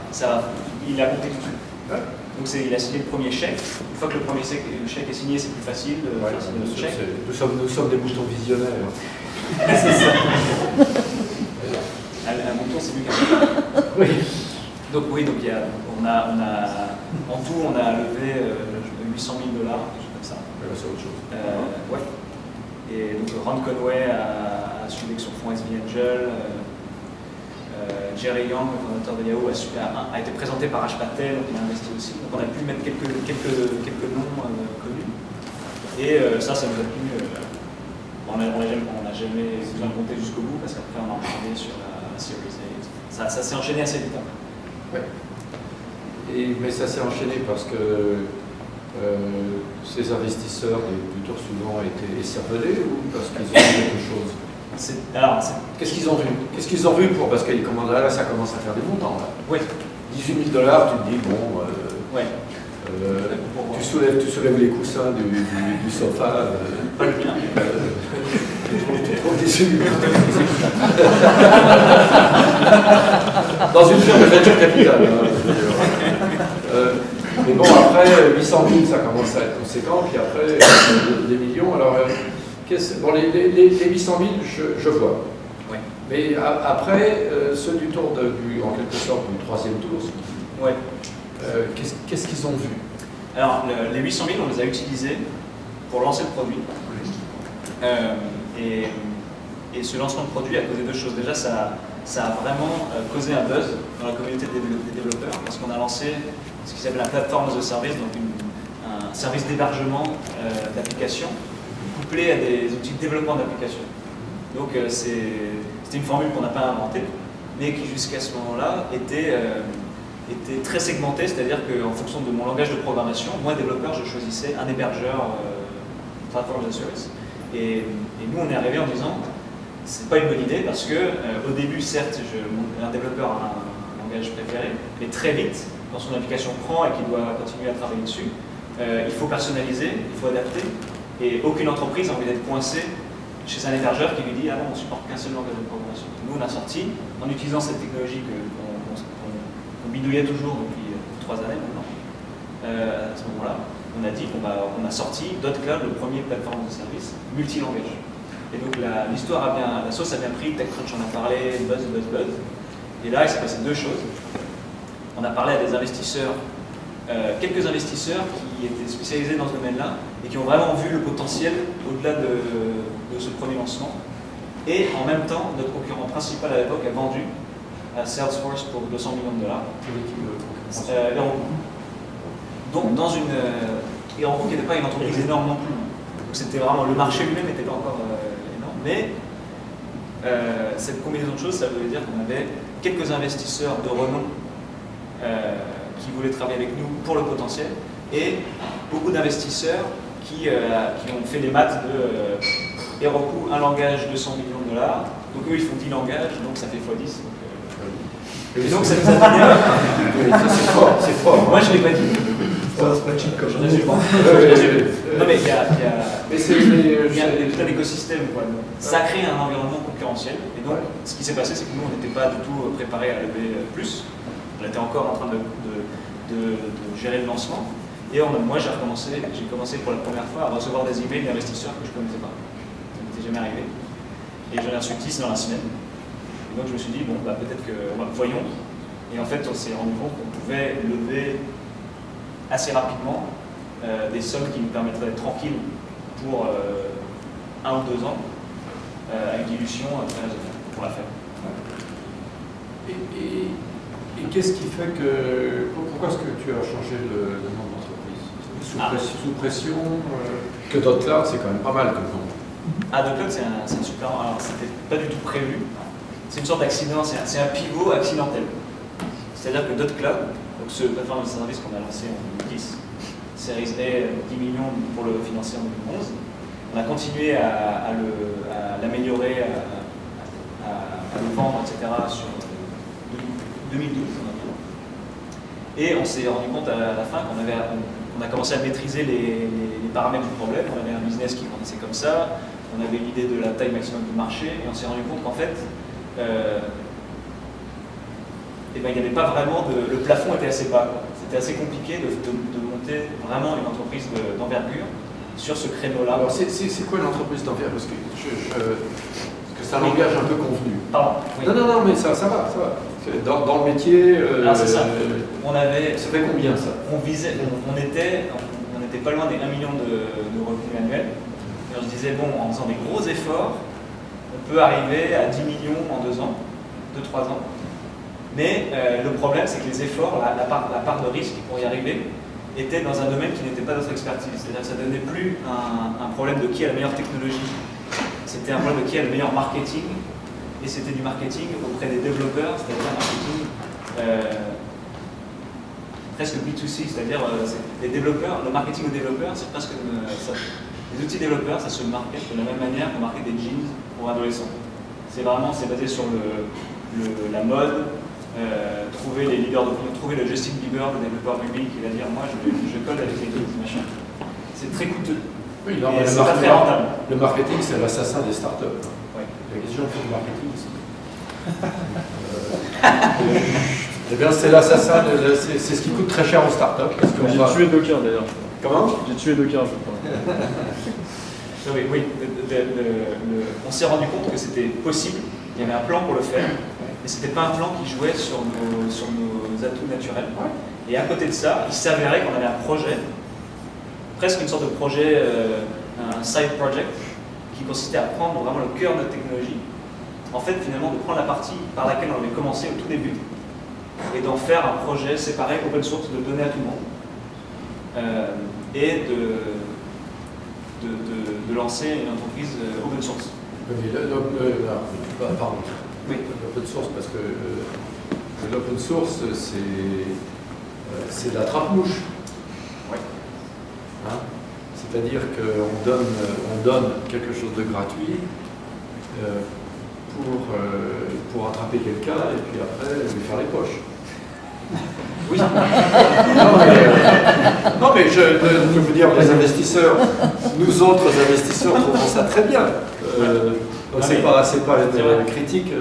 Speaker 5: il a monté tout de suite.
Speaker 1: Ouais.
Speaker 5: Donc il a signé le premier chèque. Une fois que le premier chèque est signé, c'est plus facile de faire signer le chèque.
Speaker 1: Nous sommes des boutons visionnaires.
Speaker 5: C'est ça. Un mouton, c'est mieux qu'un.
Speaker 1: Oui.
Speaker 5: Donc oui, donc en tout, on a levé 800 000 $, quelque chose comme ça.
Speaker 1: C'est autre chose.
Speaker 5: Ouais. Et donc Ron Conway a suivi avec son fonds SV Angel. Jerry Yang, le fondateur de Yahoo, a été présenté par Ash Patel, donc il a investi aussi. Donc on a pu mettre quelques noms connus. Et ça nous a plu. On n'a jamais besoin de monter jusqu'au bout parce qu'après on a enchaîné sur la Series A. Ça s'est enchaîné assez vite.
Speaker 1: Ouais. Mais ça s'est enchaîné parce que ces investisseurs du tour suivant étaient écervelés ou parce qu'ils ont vu quelque chose? Qu'est-ce qu'ils ont vu? Qu'est-ce qu'ils ont vu pour, parce que là, ça commence à faire des montants. Là.
Speaker 5: Oui.
Speaker 1: $18 000, tu te dis, bon,
Speaker 5: ouais.
Speaker 1: tu soulèves les coussins du sofa.
Speaker 5: Pas le bien.
Speaker 1: Tu trouves 18 000 dans une firme de venture capital. Mais bon, après, 800 000, ça commence à être conséquent, puis après, des millions. Alors, bon, les 800 000, je vois.
Speaker 5: Ouais.
Speaker 1: Mais après, ceux du tour, en quelque sorte, du troisième tour,
Speaker 5: ouais.
Speaker 1: Qu'est-ce qu'ils ont vu?
Speaker 5: Alors, les 800 000, on les a utilisés pour lancer le produit. Et ce lancement de produit a causé deux choses. Déjà, ça a vraiment causé un buzz dans la communauté des développeurs, parce qu'on a lancé ce qui s'appelle la plateforme as a service, donc un service d'hébergement d'applications couplé à des outils de développement d'applications. Donc c'était une formule qu'on n'a pas inventée, mais qui jusqu'à ce moment-là était très segmentée, c'est-à-dire qu'en fonction de mon langage de programmation, moi développeur, je choisissais un hébergeur plateforme as a service. Et nous, on est arrivé en disant, c'est pas une bonne idée parce que au début, certes, un développeur a un langage préféré, mais très vite, quand son application prend et qu'il doit continuer à travailler dessus, il faut personnaliser, il faut adapter, et aucune entreprise n'a envie d'être coincée chez un hébergeur qui lui dit ah non, on ne supporte qu'un seul langage de programmation. Nous, on a sorti, en utilisant cette technologie qu'on bidouillait toujours depuis 3 années maintenant, à ce moment-là, on a dit qu'on a sorti .cloud, le premier plateforme de service multilangage. Et donc la sauce a bien pris, TechCrunch en a parlé, buzz. Et là, il s'est passé deux choses. On a parlé à des investisseurs, quelques investisseurs qui étaient spécialisés dans ce domaine-là et qui ont vraiment vu le potentiel au-delà de ce premier lancement. Et en même temps, notre concurrent principal à l'époque a vendu à Salesforce pour $200 millions. Donc dans une Heroku qui n'était pas une entreprise énorme non plus. Donc c'était vraiment, le marché lui-même n'était pas encore énorme. Mais cette combinaison de choses, ça voulait dire qu'on avait quelques investisseurs de renom qui voulaient travailler avec nous pour le potentiel et beaucoup d'investisseurs qui ont fait les maths de Heroku, un langage, $200 millions. Donc eux, ils font 10 langages, donc ça fait x10. Et donc ça nous a donné...
Speaker 1: C'est fort.
Speaker 5: Moi, je ne l'ai pas dit. Je résume. Non, mais il y a tout un écosystème. Quoi. Ça crée un environnement concurrentiel. Et donc, ce qui s'est passé, c'est que nous, on n'était pas du tout préparés à lever plus. On était encore en train de gérer le lancement. Et moi, j'ai commencé pour la première fois à recevoir des emails d'investisseurs que je ne connaissais pas. Ça ne m'était jamais arrivé. Et j'en ai reçu 10 dans la semaine. Et donc, je me suis dit, bon, peut-être que, voyons. Et en fait, on s'est rendu compte qu'on pouvait lever assez rapidement des sommes qui nous permettraient d'être tranquilles pour 1 ou 2 ans à une dilution très raisonnable pour la faire.
Speaker 1: Et qu'est-ce qui fait que... Pourquoi est-ce que tu as changé le nom d'entreprise? Sous pression que .cloud, c'est quand même pas mal comme nom.
Speaker 5: .cloud, c'est un super nom. Alors, c'était pas du tout prévu. C'est une sorte d'accident, c'est un pivot accidentel. C'est-à-dire que .cloud, donc ce plateforme de service qu'on a lancé en 2010, Series A, 10 millions pour le financer en 2011, on a continué à l'améliorer, à le vendre, etc. sur 2012. Et on s'est rendu compte à la fin qu'on a commencé à maîtriser les paramètres du problème. On avait un business qui grandissait comme ça, on avait une idée de la taille maximum du marché, et on s'est rendu compte qu'en fait, il n'y avait pas vraiment le plafond était assez bas. C'était assez compliqué de monter vraiment une entreprise d'envergure sur ce créneau-là.
Speaker 1: Alors c'est quoi une entreprise d'envergure? Parce que c'est un langage un peu convenu.
Speaker 5: Pardon. Oui.
Speaker 1: Non, mais ça va. Dans le métier...
Speaker 5: Alors c'est ça.
Speaker 1: Ça fait combien ça?
Speaker 5: On était pas loin des 1 million de revenus annuels. Et on se disait, bon, en faisant des gros efforts, on peut arriver à 10 millions en 2 ans, 2-3 ans. Mais le problème, c'est que les efforts, la part de risque pour y arriver, était dans un domaine qui n'était pas notre expertise. C'est-à-dire que ça ne donnait plus un problème de qui a la meilleure technologie. C'était un problème de qui a le meilleur marketing. Et c'était du marketing auprès des développeurs, c'est-à-dire un marketing presque B2C, c'est-à-dire les développeurs, le marketing aux développeurs, c'est presque les outils développeurs, ça se market de la même manière qu'on market des jeans pour adolescents. C'est basé sur la mode, trouver les leaders d'opinion, trouver le Justin Bieber, le développeur public, qui va dire moi je code avec les jeans, machin. C'est très coûteux.
Speaker 1: Oui, non,
Speaker 5: et
Speaker 1: mais
Speaker 5: c'est pas très rentable.
Speaker 1: le marketing, c'est l'assassin des startups.
Speaker 5: Ouais.
Speaker 1: La question du marketing, eh bien, c'est l'assassin, c'est ce qui coûte très cher aux startups.
Speaker 6: J'ai tué Docker d'ailleurs.
Speaker 1: Comment?
Speaker 6: J'ai tué Docker, je crois.
Speaker 5: Oui, on s'est rendu compte que c'était possible, il y avait un plan pour le faire, mais ce n'était pas un plan qui jouait sur nos atouts naturels. Et à côté de ça, il s'avérait qu'on avait un projet, presque une sorte de projet, un side project, qui consistait à prendre vraiment le cœur de notre technologie, en fait finalement de prendre la partie par laquelle on avait commencé au tout début, et d'en faire un projet séparé, open source, de donner à tout le monde, et de lancer une entreprise open source.
Speaker 1: Oui, pardon. Oui, l'open source, parce que l'open source, c'est de la trappe-mouche.
Speaker 5: Oui.
Speaker 1: Hein? C'est-à-dire qu'on donne quelque chose de gratuit pour attraper quelqu'un et puis après lui faire les poches. Oui. Non mais je veux dire, les investisseurs, nous autres investisseurs trouvons ça très bien. Donc c'est pas une critique.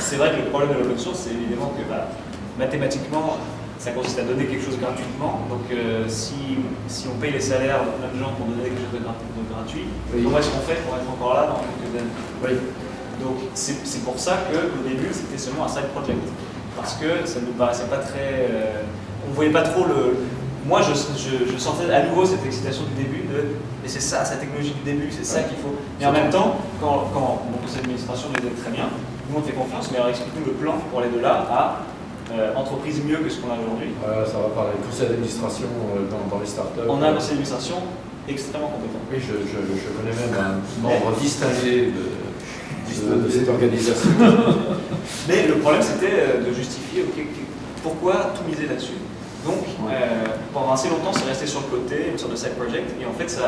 Speaker 5: C'est vrai que le problème de l'open source, c'est évidemment que mathématiquement, ça consiste à donner quelque chose gratuitement. Donc si on paye les salaires de plein de gens pour donner quelque chose de gratuit,
Speaker 1: oui.
Speaker 5: Comment est-ce qu'on fait pour être encore là dans quelques années?
Speaker 1: Oui.
Speaker 5: Donc c'est pour ça qu'au début, c'était seulement un side project. Parce que ça ne nous paraissait pas très... on ne voyait pas trop le... Moi, je sentais à nouveau cette excitation du début de... Mais c'est ça, sa technologie du début, c'est ça qu'il faut... Mais en même temps, quand mon conseil d'administration nous aide très bien, tout le monde fait confiance, mais alors explique-nous le plan pour aller de là à entreprise mieux que ce qu'on a aujourd'hui.
Speaker 1: Ça va parler. Conseil d'administration dans les startups.
Speaker 5: On a un conseil d'administration extrêmement compétent.
Speaker 1: Oui, je connais même un membre distingué de cette organisation.
Speaker 5: Mais le problème, c'était de justifier pourquoi tout miser là-dessus. Donc, pendant assez longtemps, c'est resté sur le côté, une sorte de side project, et en fait,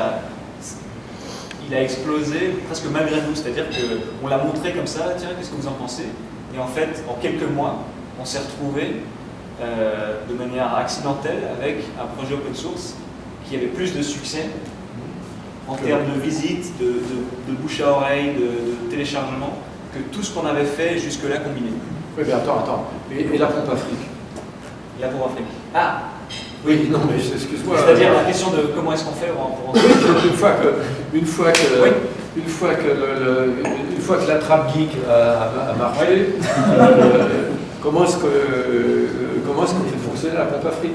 Speaker 5: il a explosé presque malgré nous. C'est-à-dire qu'on l'a montré comme ça, tiens, qu'est-ce que vous en pensez? Et en fait, en quelques mois, on s'est retrouvé de manière accidentelle avec un projet open source qui avait plus de succès en termes de visites, de bouche à oreille, de téléchargement, que tout ce qu'on avait fait jusque-là combiné.
Speaker 1: Oui, mais attends. Et la pompe Afrique?
Speaker 5: La pour Afrique. Ah
Speaker 1: oui, non, mais excuse-moi.
Speaker 5: C'est-à-dire la question de comment est-ce qu'on fait pour
Speaker 1: une fois que la trappe geek a marché, comment est-ce qu'on fait fonctionner la pompe Afrique?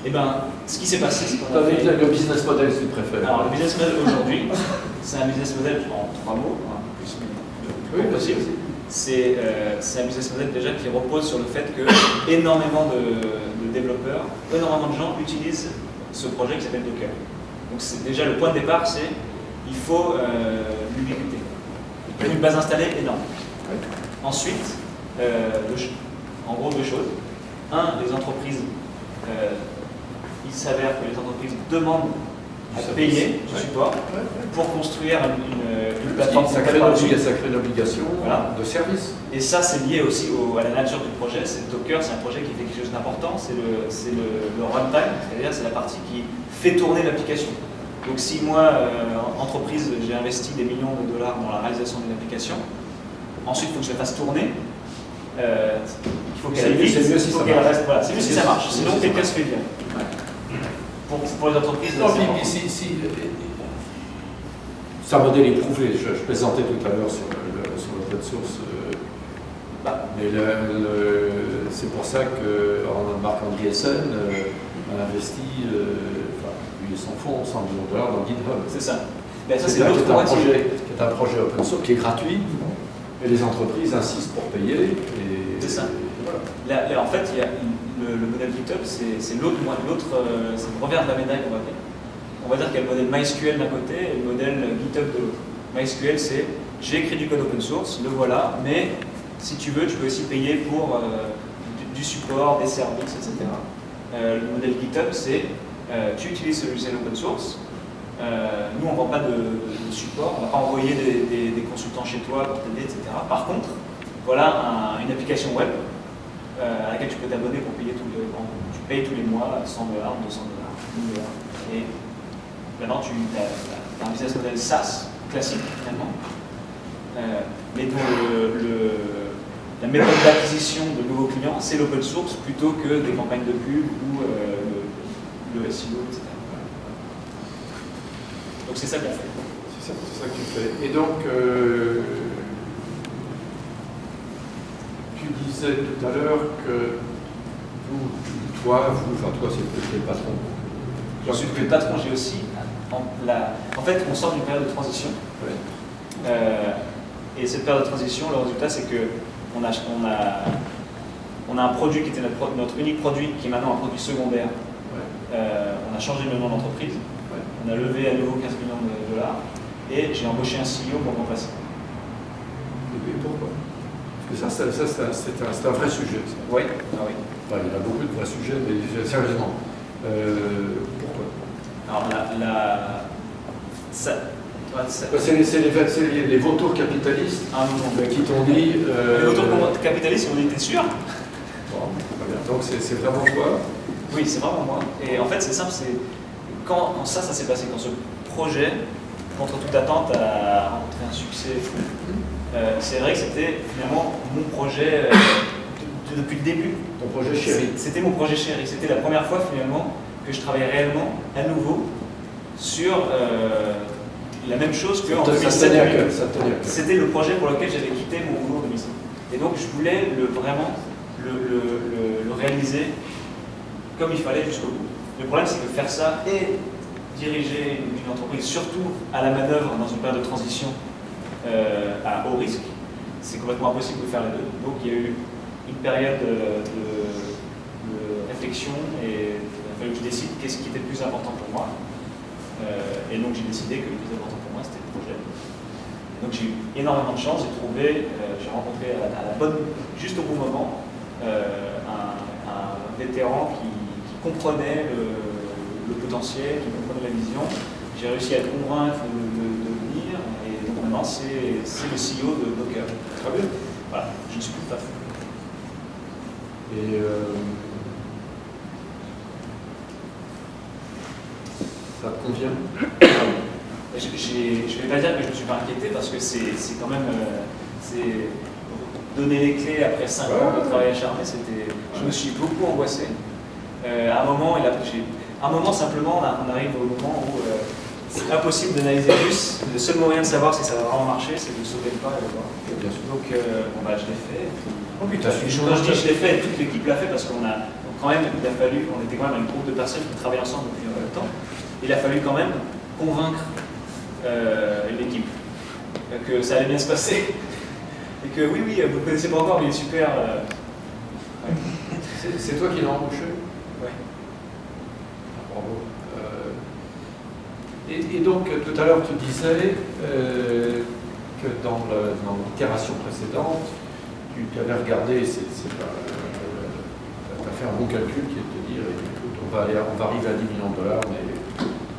Speaker 5: Eh bien, ce qui s'est passé, c'est qu'on a
Speaker 1: fait... Le business model, si tu préfères.
Speaker 5: Alors, le business model aujourd'hui, c'est un business model en 3 mots, plus possible. C'est un business model déjà qui repose sur le fait que énormément de développeurs, énormément de gens utilisent ce projet qui s'appelle Docker. Donc, déjà le point de départ, c'est il faut l'ubiquité. Une base installée énorme. Ensuite, en gros, deux choses. Un, les entreprises. Il s'avère que les entreprises demandent à payer du support pour construire une plateforme.
Speaker 1: Ça crée une obligation de service.
Speaker 5: Et ça, c'est lié aussi à la nature du projet. Docker, c'est un projet qui fait quelque chose d'important. C'est le runtime, c'est-à-dire c'est la partie qui fait tourner l'application. Donc si moi, entreprise, j'ai investi des millions de dollars dans la réalisation d'une application, ensuite il faut que je la fasse tourner. Il faut qu'elle aille vite, il faut qu'elle reste. Voilà, c'est mieux si ça marche. Sinon, quelqu'un se fait bien. Pour les entreprises,
Speaker 1: c'est un modèle éprouvé. Je plaisantais tout à l'heure sur l'open source. Mais c'est pour ça que Marc Andreessen a investi, lui et son fonds, 100 millions de dollars dans GitHub.
Speaker 5: C'est ça.
Speaker 1: C'est un projet open source qui est gratuit, et les entreprises insistent pour payer.
Speaker 5: C'est ça. Voilà. Là, en fait, il y a le modèle GitHub, c'est le revers de la médaille, on va dire. On va dire qu'il y a le modèle MySQL d'un côté et le modèle GitHub de l'autre. MySQL, c'est j'ai écrit du code open source, le voilà, mais si tu veux, tu peux aussi payer pour du support, des services, etc. Le modèle GitHub, c'est tu utilises ce logiciel open source. Nous, on ne vend pas de support, on ne va pas envoyer des consultants chez toi pour t'aider, etc. Par contre, voilà une application web à laquelle tu peux t'abonner pour payer tu payes tous les mois $100, $200, $1000. Et maintenant, tu as un business model SaaS classique, finalement, mais dont la méthode d'acquisition de nouveaux clients, c'est l'open source plutôt que des campagnes de pub ou le SEO, etc. Donc c'est ça qu'on fait.
Speaker 1: C'est ça que tu fais. Et donc, tu disais tout à l'heure que toi, c'est peut-être le patron.
Speaker 5: Je suis le patron, j'ai aussi. En fait, on sort d'une période de transition.
Speaker 1: Ouais.
Speaker 5: Et cette période de transition, le résultat, c'est qu'on a un produit qui était notre unique produit, qui est maintenant un produit secondaire.
Speaker 1: Ouais.
Speaker 5: On a changé le nom d'entreprise.
Speaker 1: Ouais.
Speaker 5: On a levé à nouveau 15 millions de dollars. Et j'ai embauché un CEO pour me remplacer.
Speaker 1: Et pourquoi? Parce que ça c'est un vrai sujet. Ça.
Speaker 5: Oui. Ah oui.
Speaker 1: Enfin, il y a beaucoup de vrais sujets, mais sérieusement, pourquoi?
Speaker 5: Alors
Speaker 1: c'est les vautours capitalistes qui t'ont dit...
Speaker 5: les vautours capitalistes, on était sûrs.
Speaker 1: Bon, très bien. Donc c'est vraiment toi?
Speaker 5: Oui, c'est vraiment moi. Et en fait, c'est simple, quand ça s'est passé, quand ce projet, contre toute attente, a rencontré un succès fou. C'est vrai que c'était finalement mon projet depuis le début.
Speaker 1: Ton projet chéri.
Speaker 5: C'était mon projet chéri. C'était la première fois finalement que je travaillais réellement à nouveau sur la même chose qu'en 2007. C'était le projet pour lequel j'avais quitté mon boulot en 2007. Et donc je voulais vraiment le réaliser comme il fallait jusqu'au bout. Le problème, c'est que faire ça et diriger une entreprise, surtout à la manœuvre dans une période de transition à haut risque, c'est complètement impossible de faire les deux. Donc il y a eu une période de réflexion et il a fallu que je décide qu'est-ce qui était le plus important pour moi. Et donc j'ai décidé que le plus important pour moi c'était le projet. Donc j'ai eu énormément de chance, j'ai rencontré juste au bon moment, un vétéran qui comprenait le potentiel, qui comprenait la vision. J'ai réussi à le convaincre de venir et donc maintenant c'est le CEO de Docker.
Speaker 1: Très bien.
Speaker 5: Voilà, je ne suis plus le patron.
Speaker 1: Et ça te convient?
Speaker 5: Je ne vais pas dire que je ne me suis pas inquiété parce que c'est quand même donner les clés après 5 ans de travail acharné. Je me suis beaucoup angoissé. À un moment, simplement, on arrive au moment où c'est impossible d'analyser plus. Le seul moyen de savoir si ça va vraiment marcher, c'est de sauter le pas et de voir.
Speaker 1: Bien sûr.
Speaker 5: Donc, je l'ai fait.
Speaker 1: Oh putain,
Speaker 5: Quand je dis je l'ai fait, toute l'équipe l'a fait parce qu'on était quand même un groupe de personnes qui travaillent ensemble depuis longtemps. Il a fallu quand même convaincre l'équipe que ça allait bien se passer. Et que oui, vous ne le connaissez pas encore, mais il est super. Ouais.
Speaker 1: C'est toi qui l'as embauché?
Speaker 5: Oui.
Speaker 1: Bravo. Et donc, tout à l'heure, tu disais que dans l'itération précédente, tu avais regardé, tu as fait un bon calcul qui est de te dire, écoute, on va arriver à $10 millions, mais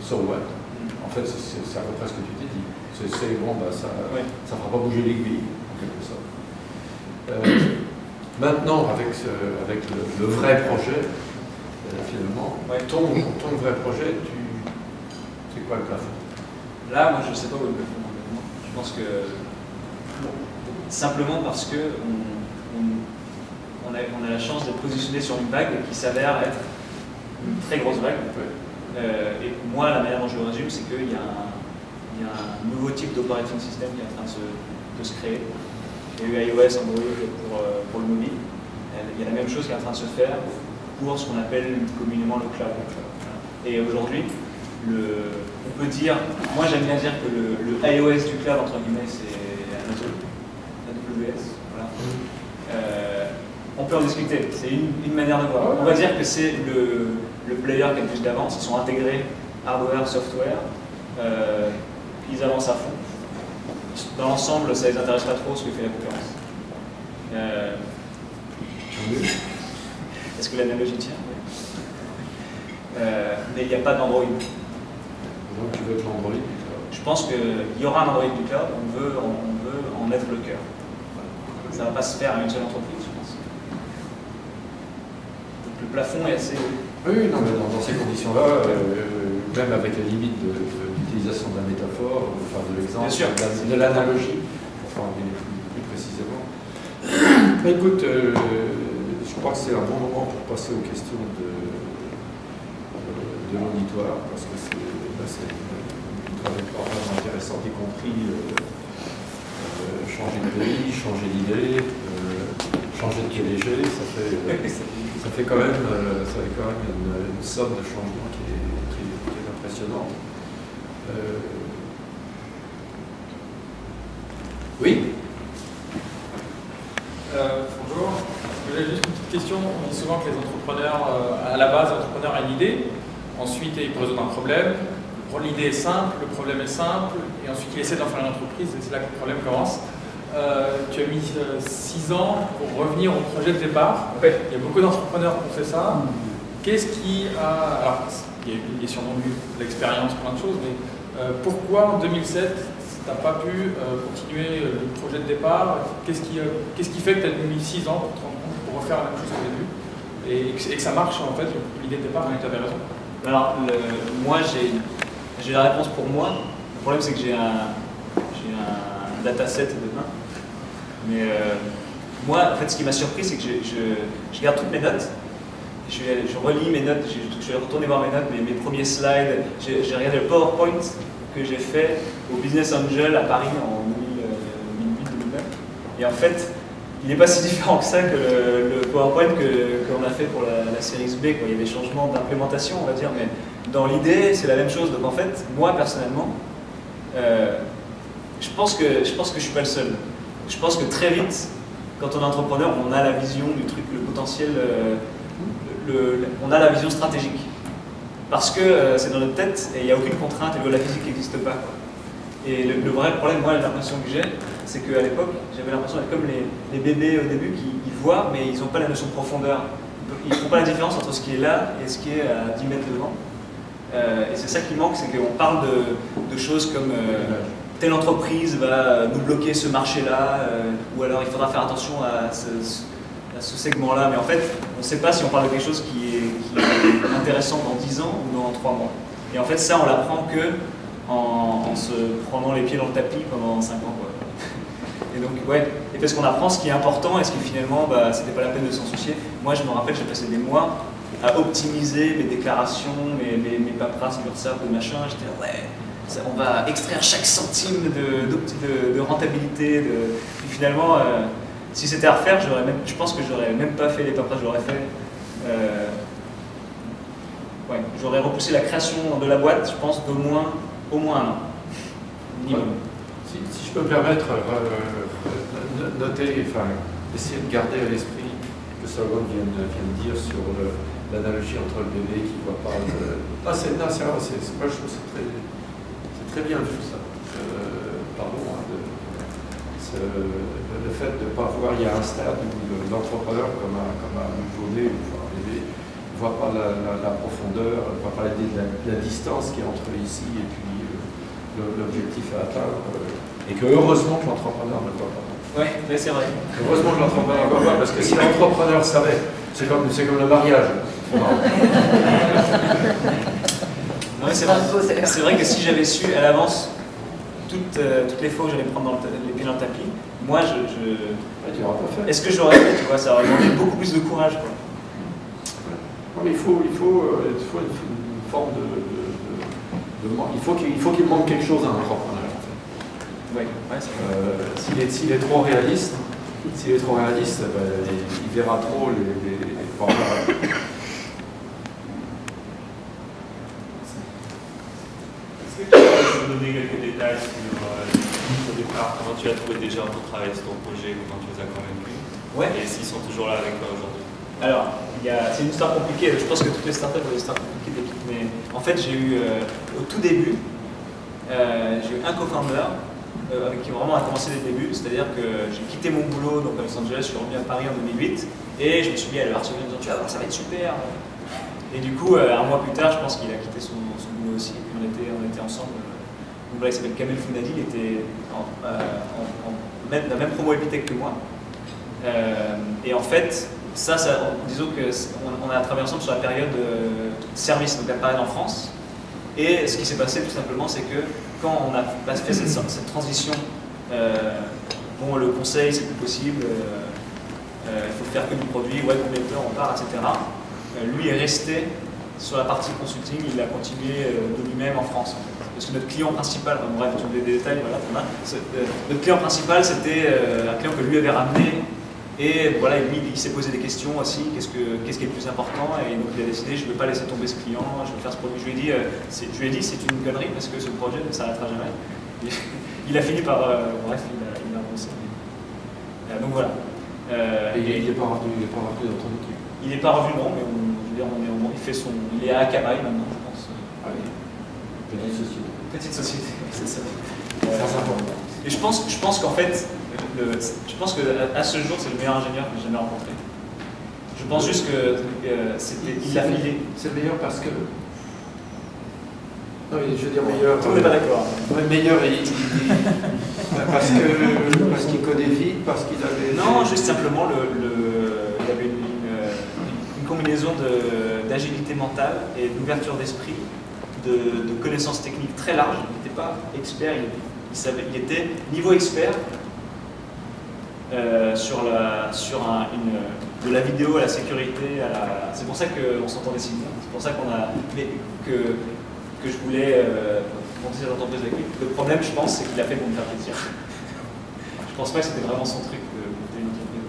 Speaker 1: so what? En fait, c'est à peu près ce que tu t'es dit. Ça fera pas bouger l'aiguille, en quelque sorte. Maintenant, avec le vrai projet, finalement, ton vrai projet, c'est quoi le plafond?
Speaker 5: Là, moi, je ne sais pas où est le plafond. Je pense que simplement parce que on a la chance d'être positionné sur une vague qui s'avère être une très grosse vague. Et moi, la manière dont je le résume, c'est qu'il y a un nouveau type d'operating system qui est en train de se créer. Il y a eu iOS, Android pour le mobile. Il y a la même chose qui est en train de se faire pour ce qu'on appelle communément le cloud. Et aujourd'hui, on peut dire, moi j'aime bien dire que le iOS du cloud, entre guillemets, c'est Amazon, AWS. Voilà. On peut en discuter, c'est une manière de voir. On va dire que c'est le player qui a le plus d'avance, ils sont intégrés hardware, software, ils avancent à fond. Dans l'ensemble, ça ne les intéresse pas trop ce que fait la concurrence. Est-ce que l'analogie tient? mais il n'y a pas d'Android.
Speaker 1: Donc tu veux être l'Android du cloud.
Speaker 5: Je pense qu'il y aura un Android du cloud, on veut en être le cœur. Ça ne va pas se faire à une seule entreprise, je pense. Donc le plafond est assez haut.
Speaker 1: Oui, non, mais dans ces conditions-là, même avec les limites de l'utilisation de la métaphore, enfin de l'exemple, de l'analogie, pour parler plus précisément. Mais écoute, je crois que c'est un bon moment pour passer aux questions de l'auditoire, parce que c'est une trajectoire vraiment intéressante, y compris changer de pays, changer d'idée, changer de PDG, ça fait quand même une somme de changements qui est impressionnante. Oui.
Speaker 7: Bonjour. J'ai juste une petite question. On dit souvent que les entrepreneurs, à la base, l'entrepreneur a une idée, ensuite il peut résoudre un problème. L'idée est simple, le problème est simple, et ensuite il essaie d'en faire une entreprise, et c'est là que le problème commence. Tu as mis 6 ans pour revenir au projet de départ. Il y a beaucoup d'entrepreneurs qui ont fait ça. Qu'est-ce qui a... Alors, il y a sûrement eu de l'expérience, plein de choses, mais pourquoi en 2007, tu n'as pas pu continuer le projet de départ? Qu'est-ce qui fait que tu as mis 6 ans pour te rendre compte, pour refaire la même chose qu'au début et que ça marche en fait, l'idée de départ, tu avais raison?
Speaker 5: Alors, moi j'ai la réponse pour moi. Le problème c'est que j'ai un dataset de main. Mais moi, en fait, ce qui m'a surpris, c'est que je garde toutes mes notes. Je relis mes notes, je vais retourner voir mes notes, mes premiers slides. J'ai regardé le PowerPoint que j'ai fait au Business Angel à Paris en 2008-2009. Et en fait, il n'est pas si différent que ça que le PowerPoint qu'on a fait pour la série B. Quoi. Il y a des changements d'implémentation, on va dire, mais dans l'idée, c'est la même chose. Donc en fait, moi, personnellement, je pense que je ne suis pas le seul. Je pense que très vite, quand on est entrepreneur, on a la vision du truc, le potentiel, on a la vision stratégique. Parce que c'est dans notre tête et il n'y a aucune contrainte, et la physique n'existe pas. Quoi. Et le vrai problème, moi, l'impression que j'ai, c'est qu'à l'époque, j'avais l'impression d'être comme les bébés au début qui voient, mais ils n'ont pas la notion de profondeur. Ils ne font pas la différence entre ce qui est là et ce qui est à 10 mètres devant. Et c'est ça qui manque, c'est qu'on parle de choses comme telle entreprise va nous bloquer ce marché-là, ou alors il faudra faire attention à ce segment-là. Mais en fait, on ne sait pas si on parle de quelque chose qui est intéressant dans 10 ans ou dans 3 mois. Et en fait, ça, on l'apprend que en se prenant les pieds dans le tapis pendant 5 ans. Quoi. Et donc, ouais, et parce qu'on apprend ce qui est important et ce qui finalement, c'était pas la peine de s'en soucier. Moi, je me rappelle, j'ai passé des mois à optimiser mes déclarations, mes paperasses, l'URSSAF, de machin. J'étais là, ouais, on va extraire chaque centime de rentabilité. Et finalement, si c'était à refaire, je pense que j'aurais même pas fait les paperasses, j'aurais fait. Ouais, j'aurais repoussé la création de la boîte, je pense, au moins 1 an. Minimum.
Speaker 1: Si je peux me permettre, noter, essayer de garder à l'esprit ce que Solomon vient de dire sur l'analogie entre le bébé qui ne voit pas c'est vrai, moi je trouve c'est très bien vu ça. Pardon, le fait de ne pas voir, il y a un stade où l'entrepreneur comme un nouveau-né ou un bébé ne voit pas la profondeur, ne voit pas la distance qui est entre ici et puis l'objectif à atteindre, et que heureusement que l'entrepreneur ne le voit pas.
Speaker 5: Oui, c'est vrai.
Speaker 1: Heureusement que l'entrepreneur ne le voit pas, parce que si l'entrepreneur savait, c'est comme le mariage.
Speaker 5: Non, c'est vrai que si j'avais su à l'avance toutes les fois où j'allais prendre les pieds dans le tapis, moi
Speaker 1: Tu n'auras pas fait.
Speaker 5: Est-ce que j'aurais fait, tu vois, ça aurait demandé beaucoup plus de courage. Quoi.
Speaker 1: Non, mais il faut une forme il faut qu'il manque quelque chose à un entrepreneur. En fait.
Speaker 5: Ouais,
Speaker 1: S'il est trop réaliste, il verra trop les
Speaker 8: Est-ce que tu peux nous donner quelques détails sur au départ, comment tu as trouvé des gens pour travailler sur ton projet, comment tu les as convaincus?
Speaker 5: Ouais.
Speaker 8: Et s'ils sont toujours là avec toi aujourd'hui?
Speaker 5: Alors, c'est une histoire compliquée. Je pense que toutes les startups ont des histoires compliquées. Mais en fait, j'ai eu, au tout début, j'ai eu un co-founder avec qui vraiment a commencé dès le début. C'est-à-dire que j'ai quitté mon boulot donc à Los Angeles, je suis revenu à Paris en 2008 et je me suis mis à le harceler en disant « Tu vas voir, ça va être super !» Et du coup, un mois plus tard, je pense qu'il a quitté son boulot aussi, et puis on était ensemble. Donc voilà, il s'appelle Kamel Founadi, il était dans la même promo Epitech que moi. Et en fait, disons qu'on a travaillé ensemble sur la période service, donc la période en France. Et ce qui s'est passé tout simplement, c'est que quand on a fait cette transition, bon, le conseil c'est plus possible, il faut faire que du produit, ouais, combien de temps on part, etc. Lui est resté sur la partie consulting, il a continué de lui-même en France. En fait. Parce que notre client principal, bref, tous les détails, voilà, notre client principal c'était un client que lui avait ramené. Et voilà, lui, il s'est posé des questions aussi, qu'est-ce qui est le plus important, et donc il a décidé, je ne veux pas laisser tomber ce client, je veux faire ce produit. Je lui ai dit, c'est une connerie parce que ce projet ne s'arrêtera jamais. Il a fini par, bref, il a avancé. Donc voilà.
Speaker 1: Et il n'est pas revenu dans ton équipe?
Speaker 5: Il n'est pas revenu, non, mais il est à Akamai maintenant, je pense.
Speaker 1: Ah oui. Petite société.
Speaker 5: Petite société, c'est ça.
Speaker 1: Très important.
Speaker 5: Et je pense qu'en fait, je pense qu'à ce jour, c'est le meilleur ingénieur que j'ai jamais rencontré. Je pense juste que il l'a filé.
Speaker 1: C'est le meilleur parce que. Non, je veux dire meilleur.
Speaker 5: Tout le monde n'est pas d'accord.
Speaker 1: Ouais, meilleur, parce qu'il codait vite, parce qu'il avait.
Speaker 5: Non, juste simplement, il avait une combinaison d'agilité mentale et d'ouverture d'esprit, de connaissances techniques très larges. Il n'était pas expert, il était niveau expert. De la vidéo à la sécurité, c'est pour ça qu'on s'entendait si bien, c'est pour ça que je voulais monter cette entreprise avec lui. Le problème, je pense, c'est qu'il a fait pour me faire plaisir. Je pense pas que c'était vraiment son truc de monter une entreprise.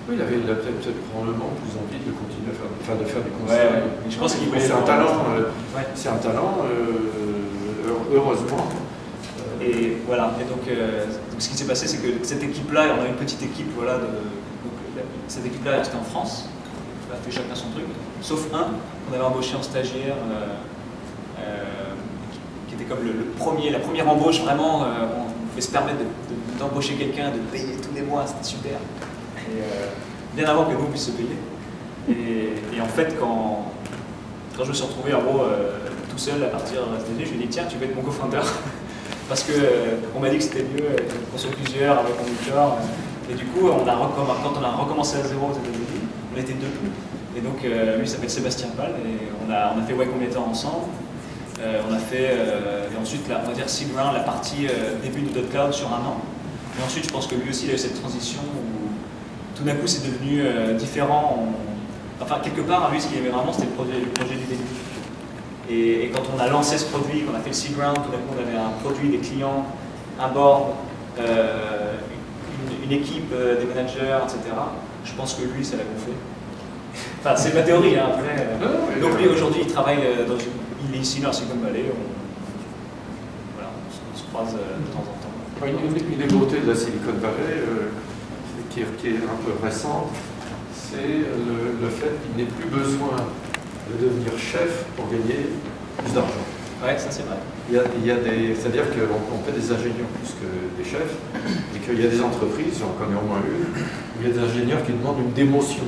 Speaker 1: Oui, il avait peut-être probablement plus envie de continuer de faire du conseil.
Speaker 5: Ouais. Mais je pense qu'il voulait.
Speaker 1: C'est un talent,
Speaker 5: c'est
Speaker 1: un talent, heureusement.
Speaker 5: Et voilà, et donc ce qui s'est passé, c'est que cette équipe-là, on a une petite équipe, voilà, cette équipe-là est restée en France, on a fait chacun son truc, sauf un qu'on avait embauché en stagiaire, qui était comme la première embauche, vraiment, on pouvait se permettre d'embaucher quelqu'un, de payer tous les mois, c'était super, et bien avant que nous on puisse se payer. Et en fait, quand je me suis retrouvé en gros tout seul à partir aux États-Unis, je lui ai dit tiens, tu veux être mon co-founder. Parce qu'on m'a dit que c'était mieux qu'on soit plusieurs avec un conducteur. Et du coup, quand on a recommencé à zéro aux États-Unis, on était deux. Et donc, lui, il s'appelle Sébastien Pal. Et on a fait Y Combinator ensemble. On a fait, et ensuite, on va dire seed round, la partie début du .cloud sur un an. Et ensuite, je pense que lui aussi, il a eu cette transition où tout d'un coup, c'est devenu différent. Enfin, quelque part, lui, ce qu'il aimait vraiment, c'était le projet du début. Et quand on a lancé ce produit, qu'on a fait le seed round, tout d'un coup on avait un produit, des clients, un board, une équipe, des managers, etc. Je pense que lui, ça l'a gonflé. Enfin, c'est ma théorie, hein, après. Donc lui, aujourd'hui, il travaille il est ici dans Silicon Valley. On se croise de temps en temps.
Speaker 1: Une des beautés de la Silicon Valley, qui est un peu récente, c'est le fait qu'il n'ait plus besoin de devenir chef pour gagner plus d'argent.
Speaker 5: Ouais, ça c'est vrai.
Speaker 1: C'est-à-dire qu'on fait des ingénieurs plus que des chefs, et qu'il y a des entreprises, j'en connais au moins une, où il y a des ingénieurs qui demandent une démotion.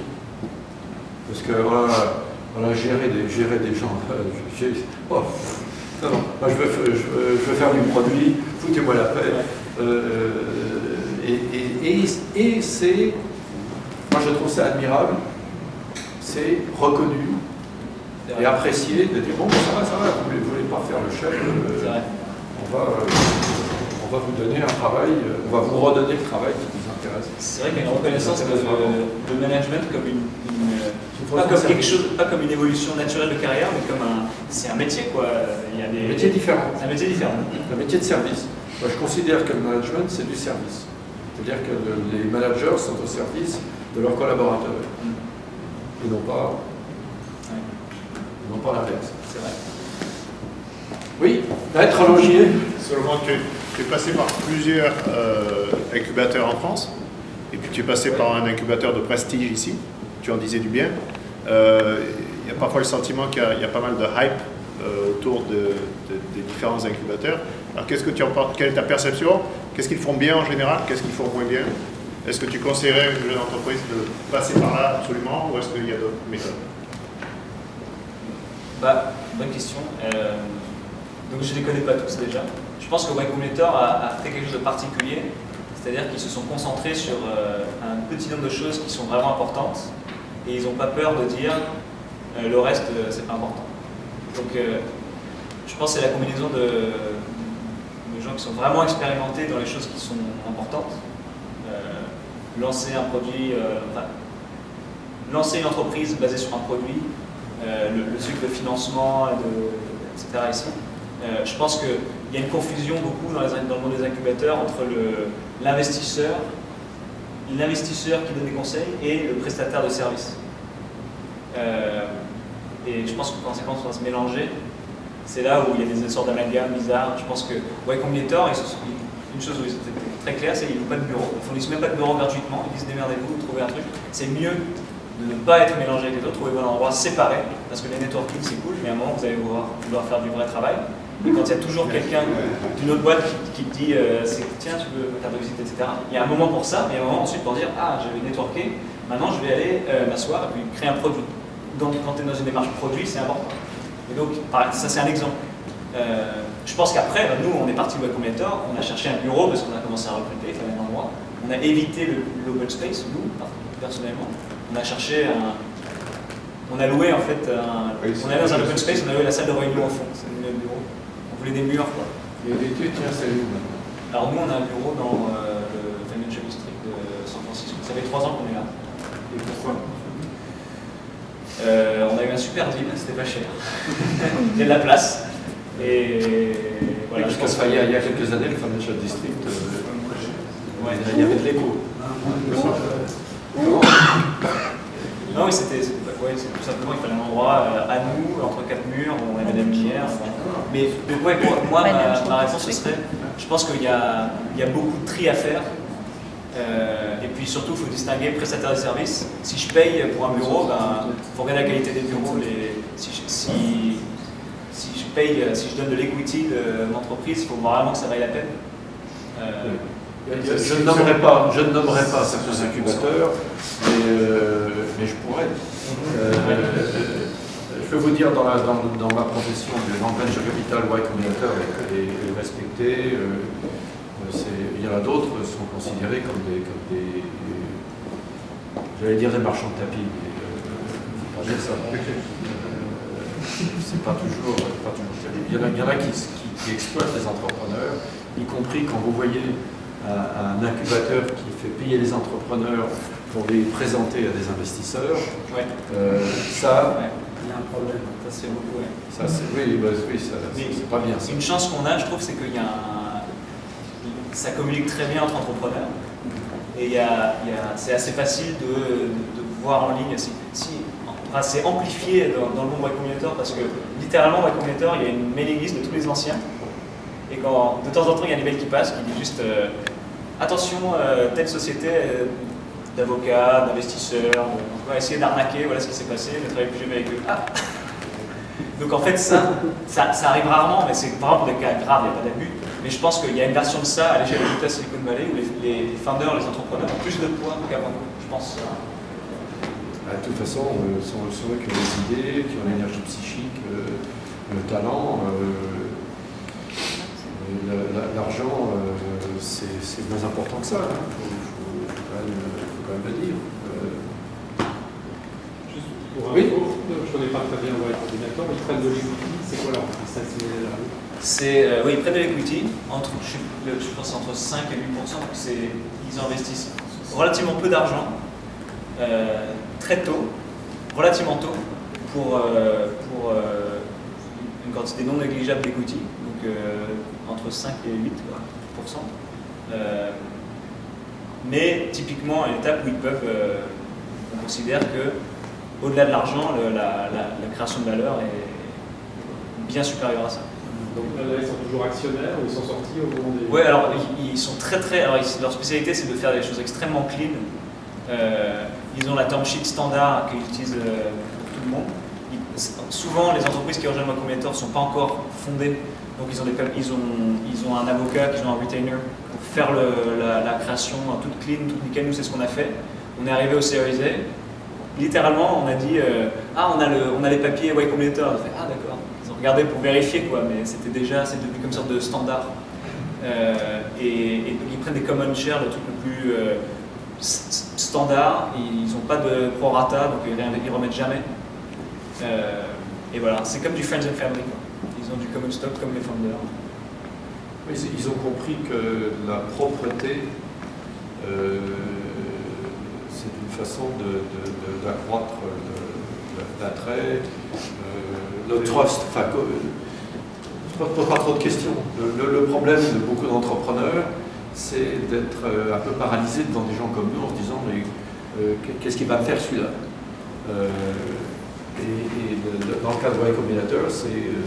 Speaker 1: Parce que voilà, gérer des gens, non, moi je veux faire du produit, foutez-moi la paix. Et c'est, moi je trouve ça admirable, c'est reconnu et apprécié de dire bon, ça va, vous ne voulez pas faire le chef, on va vous donner un travail, on va vous redonner le travail qui vous intéresse.
Speaker 5: C'est vrai qu'il y a une reconnaissance de management comme pas comme une évolution naturelle de carrière, mais comme c'est un métier quoi. Il y a
Speaker 1: un métier différent.
Speaker 5: Un métier différent.
Speaker 1: Un métier de service. Moi, je considère que le management c'est du service. C'est-à-dire que les managers sont au service de leurs collaborateurs et non pas l'inverse.
Speaker 5: C'est vrai.
Speaker 1: Oui, Maître Longier.
Speaker 2: Seulement que tu es passé par plusieurs incubateurs en France, et puis tu es passé par un incubateur de prestige ici, tu en disais du bien. Il y a parfois le sentiment qu'il y a pas mal de hype autour des différents incubateurs. Alors qu'est-ce que tu en penses? Quelle est ta perception? Qu'est-ce qu'ils font bien en général? Qu'est-ce qu'ils font moins bien? Est-ce que tu conseillerais à une jeune entreprise de passer par là absolument, ou est-ce qu'il y a d'autres méthodes?
Speaker 5: Bonne question. Donc je ne les connais pas tous déjà. Je pense que Y Combinator a fait quelque chose de particulier, c'est-à-dire qu'ils se sont concentrés sur un petit nombre de choses qui sont vraiment importantes et ils n'ont pas peur de dire le reste c'est pas important. Donc je pense que c'est la combinaison de gens qui sont vraiment expérimentés dans les choses qui sont importantes. Lancer un produit, lancer une entreprise basée sur un produit, le cycle de financement, etc. ici. Je pense qu'il y a une confusion beaucoup dans le monde des incubateurs entre l'investisseur qui donne des conseils et le prestataire de services. Et je pense que quand on va se mélanger, c'est là où il y a des sortes d'amalgames bizarres. Je pense que Y Combinator, une chose où ils étaient très clairs, c'est qu'ils n'ont pas de bureau. Ils ne fournissent même pas de bureau gratuitement. Ils disent démerdez-vous, trouvez un truc. C'est mieux de ne pas être mélangé avec les autres, trouver un endroit séparé, parce que les networking c'est cool, mais à un moment vous allez vouloir faire du vrai travail. Et quand il y a toujours quelqu'un d'une autre boîte qui te dit tiens, tu veux ta visite, etc. Il y a un moment pour ça, mais il y a un moment ensuite pour dire ah, j'avais networké, maintenant je vais aller m'asseoir et puis créer un produit. Donc quand tu es dans une démarche produit, c'est important. Et donc, ça c'est un exemple. Je pense qu'après, nous on est parti de Y Combinator, on a cherché un bureau parce qu'on a commencé à recruter, il fallait un endroit. On a évité l'open space, nous, personnellement. On a cherché on a loué en fait on est dans un open space, on a loué la salle de réunion au fond, c'est le bureau. On voulait des murs quoi.
Speaker 1: Et l'étude, tiens, c'est où maintenant?
Speaker 5: Alors nous on a un bureau dans le Financial District de San Francisco. Ça fait 3 ans qu'on est là.
Speaker 1: Et pourquoi?
Speaker 5: On a eu un super deal, c'était pas cher. Il y a de la place. Et voilà,
Speaker 1: je pense qu'il y a quelques années, le Financial District, il y avait de l'écho.
Speaker 5: Non, oui, c'est tout simplement, il fallait un endroit à nous, entre 4 murs, on avait de la lumière. Mais donc, ouais, moi, ma réponse ce serait, je pense qu'il y a beaucoup de tri à faire. Et puis surtout, il faut distinguer prestataire de service. Si je paye pour un bureau, il faut regarder la qualité des bureaux. Si je donne de l'equity de l'entreprise, il faut vraiment que ça vaille la peine.
Speaker 1: Je ne nommerai pas certains incubateurs, mais je pourrais. Je peux vous dire, dans ma profession de venture capital, Y Combinator est respecté. Il y en a d'autres qui sont considérés comme des j'allais dire des marchands de tapis, mais faut pas dire ça. C'est pas toujours il y en a qui exploitent les entrepreneurs, y compris quand vous voyez un incubateur qui fait payer les entrepreneurs pour les présenter à des investisseurs.
Speaker 5: Ouais.
Speaker 1: Ça,
Speaker 5: il y a un problème. Ça c'est beaucoup. Ouais.
Speaker 1: Ça, c'est pas bien. Ça.
Speaker 5: Une chance qu'on a, je trouve, c'est qu'il y a ça communique très bien entre entrepreneurs. Et c'est assez facile de voir en ligne. C'est amplifié dans le monde Y Combinator parce que littéralement, Y Combinator, il y a une mailing list de tous les anciens. Et quand de temps en temps, il y a un email qui passe qui dit juste attention, telle société d'avocats, d'investisseurs, on va essayer d'arnaquer, voilà ce qui s'est passé, ne travaillez plus jamais avec eux. Ah. Donc en fait, ça arrive rarement, mais c'est vraiment pour des cas graves, il n'y a pas d'abus. Mais je pense qu'il y a une version de ça à l'échelle de Silicon Valley où les founders, les entrepreneurs ont plus de poids qu'avant, je pense.
Speaker 1: De toute façon, sont eux qui ont les idées, qui ont l'énergie psychique, le talent. L'argent, c'est moins important que ça. Il faut quand même le dire.
Speaker 6: Juste pour
Speaker 1: oui.
Speaker 6: info, je ne connais pas très bien Y Combinator, ils prennent de l'equity, c'est quoi leur business?
Speaker 5: Oui, ils prennent de l'equity, je pense entre 5 et 8%, donc ils investissent relativement peu d'argent, très tôt, relativement tôt, pour une quantité non négligeable d'equity, donc entre 5 et 8%. Mais typiquement à une étape où ils peuvent, on considère que au-delà de l'argent, la création de valeur est bien supérieure à ça.
Speaker 6: Donc là, ils sont toujours actionnaires ou ils sont sortis au moment des...
Speaker 5: Oui, alors ils sont très... Alors, leur spécialité, c'est de faire des choses extrêmement clean. Ils ont la term sheet standard qu'ils utilisent pour tout le monde. Souvent, les entreprises qui rejoignent Y Combinator ne sont pas encore fondées. Donc ils ont un avocat, ils ont un retainer pour faire la création toute clean, toute nickel. Nous, c'est ce qu'on a fait. On est arrivé au Series A. littéralement, on a dit ah, on a les papiers Y Combinator. On a fait ah, d'accord. Ils ont regardé pour vérifier, quoi, mais c'est devenu comme une sorte de standard. Et donc ils prennent des common share, le truc le plus standard. Ils n'ont pas de prorata, donc ils remettent jamais. Et voilà, c'est comme du Friends and Family, quoi. Ils ont du common stock comme les founders.
Speaker 1: Oui, ils ont compris que la propreté, c'est une façon d'accroître l'attrait, le trust. Enfin, je ne pose pas trop de questions. Le problème de beaucoup d'entrepreneurs, c'est d'être un peu paralysé devant des gens comme nous en se disant mais qu'est-ce qu'il va me faire celui-là dans le cas de Y Combinator,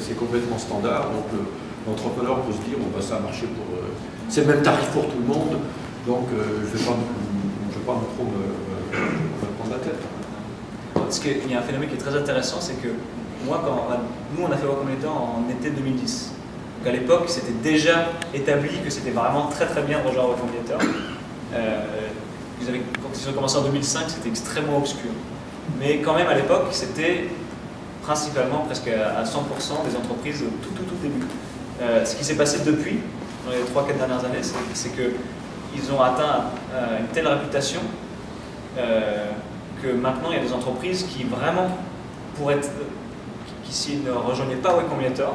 Speaker 1: c'est complètement standard. Donc l'entrepreneur peut se dire bon, bah, ça a marché pour. C'est le même tarif pour tout le monde, donc je ne vais pas trop me prendre la tête.
Speaker 5: Parce qu'il y a un phénomène qui est très intéressant, c'est que moi, nous on a fait Y Combinator en été 2010. Donc à l'époque, c'était déjà établi que c'était vraiment très très bien de rejoindre Y Combinator. Quand ils ont commencé en 2005, c'était extrêmement obscur. Mais quand même à l'époque, c'était principalement presque à 100% des entreprises au tout début. Ce qui s'est passé depuis, dans les 3-4 dernières années, c'est qu'ils ont atteint une telle réputation que maintenant il y a des entreprises qui vraiment, qui s'ils ne rejoignaient pas Y Combinator,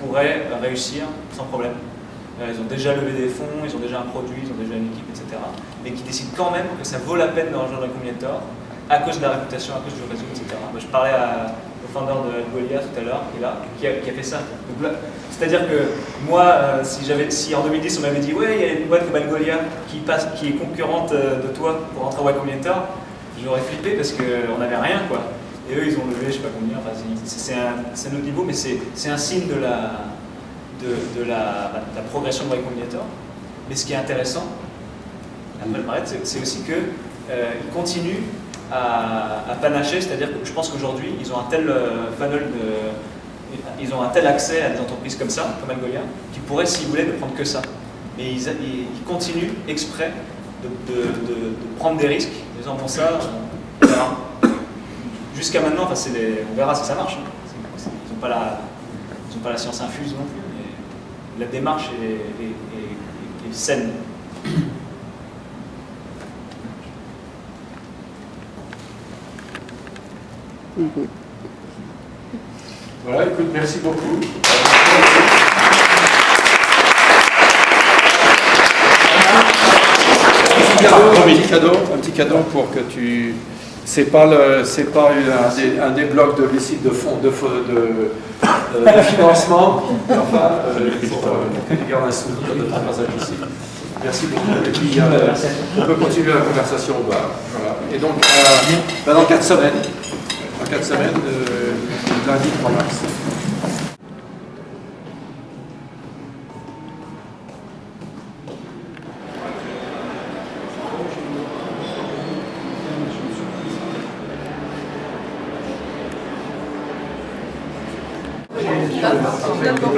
Speaker 5: pourraient réussir sans problème. Ils ont déjà levé des fonds, ils ont déjà un produit, ils ont déjà une équipe, etc. Mais qui décident quand même que ça vaut la peine de rejoindre Y Combinator à cause de la réputation, à cause du réseau, etc. Moi, je parlais au founder de Algolia tout à l'heure, qui a fait ça. C'est-à-dire que moi, si en 2010 on m'avait dit ouais, il y a une boîte comme Algolia qui est concurrente de toi pour rentrer à Y Combinator, j'aurais flippé parce qu'on n'avait rien, quoi. Et eux, ils ont levé, je sais pas combien. Enfin, c'est un autre niveau, mais c'est un signe de la progression de Y Combinator. Mais ce qui est intéressant, après le paraître, c'est aussi qu'ils continuent à panacher, c'est-à-dire que je pense qu'aujourd'hui, ils ont un tel funnel ils ont un tel accès à des entreprises comme ça, comme Algolia, qu'ils pourraient, s'ils voulaient, ne prendre que ça. Mais ils continuent exprès de prendre des risques, en disant bon ça, on verra. Jusqu'à maintenant, enfin, on verra si ça marche. Ils n'ont pas la science infuse non plus, mais la démarche est saine.
Speaker 1: Voilà, écoute, merci beaucoup. Un petit cadeau pour que tu. C'est pas un des blocs de sites de fonds de financement. Enfin, pour que tu gardes un souvenir de ton passage ici. Merci beaucoup. Et puis, on peut continuer la conversation au bar. Voilà. Et donc, dans 4 semaines. Dans 4 semaines, lundi 3 mars.
Speaker 9: D'accord.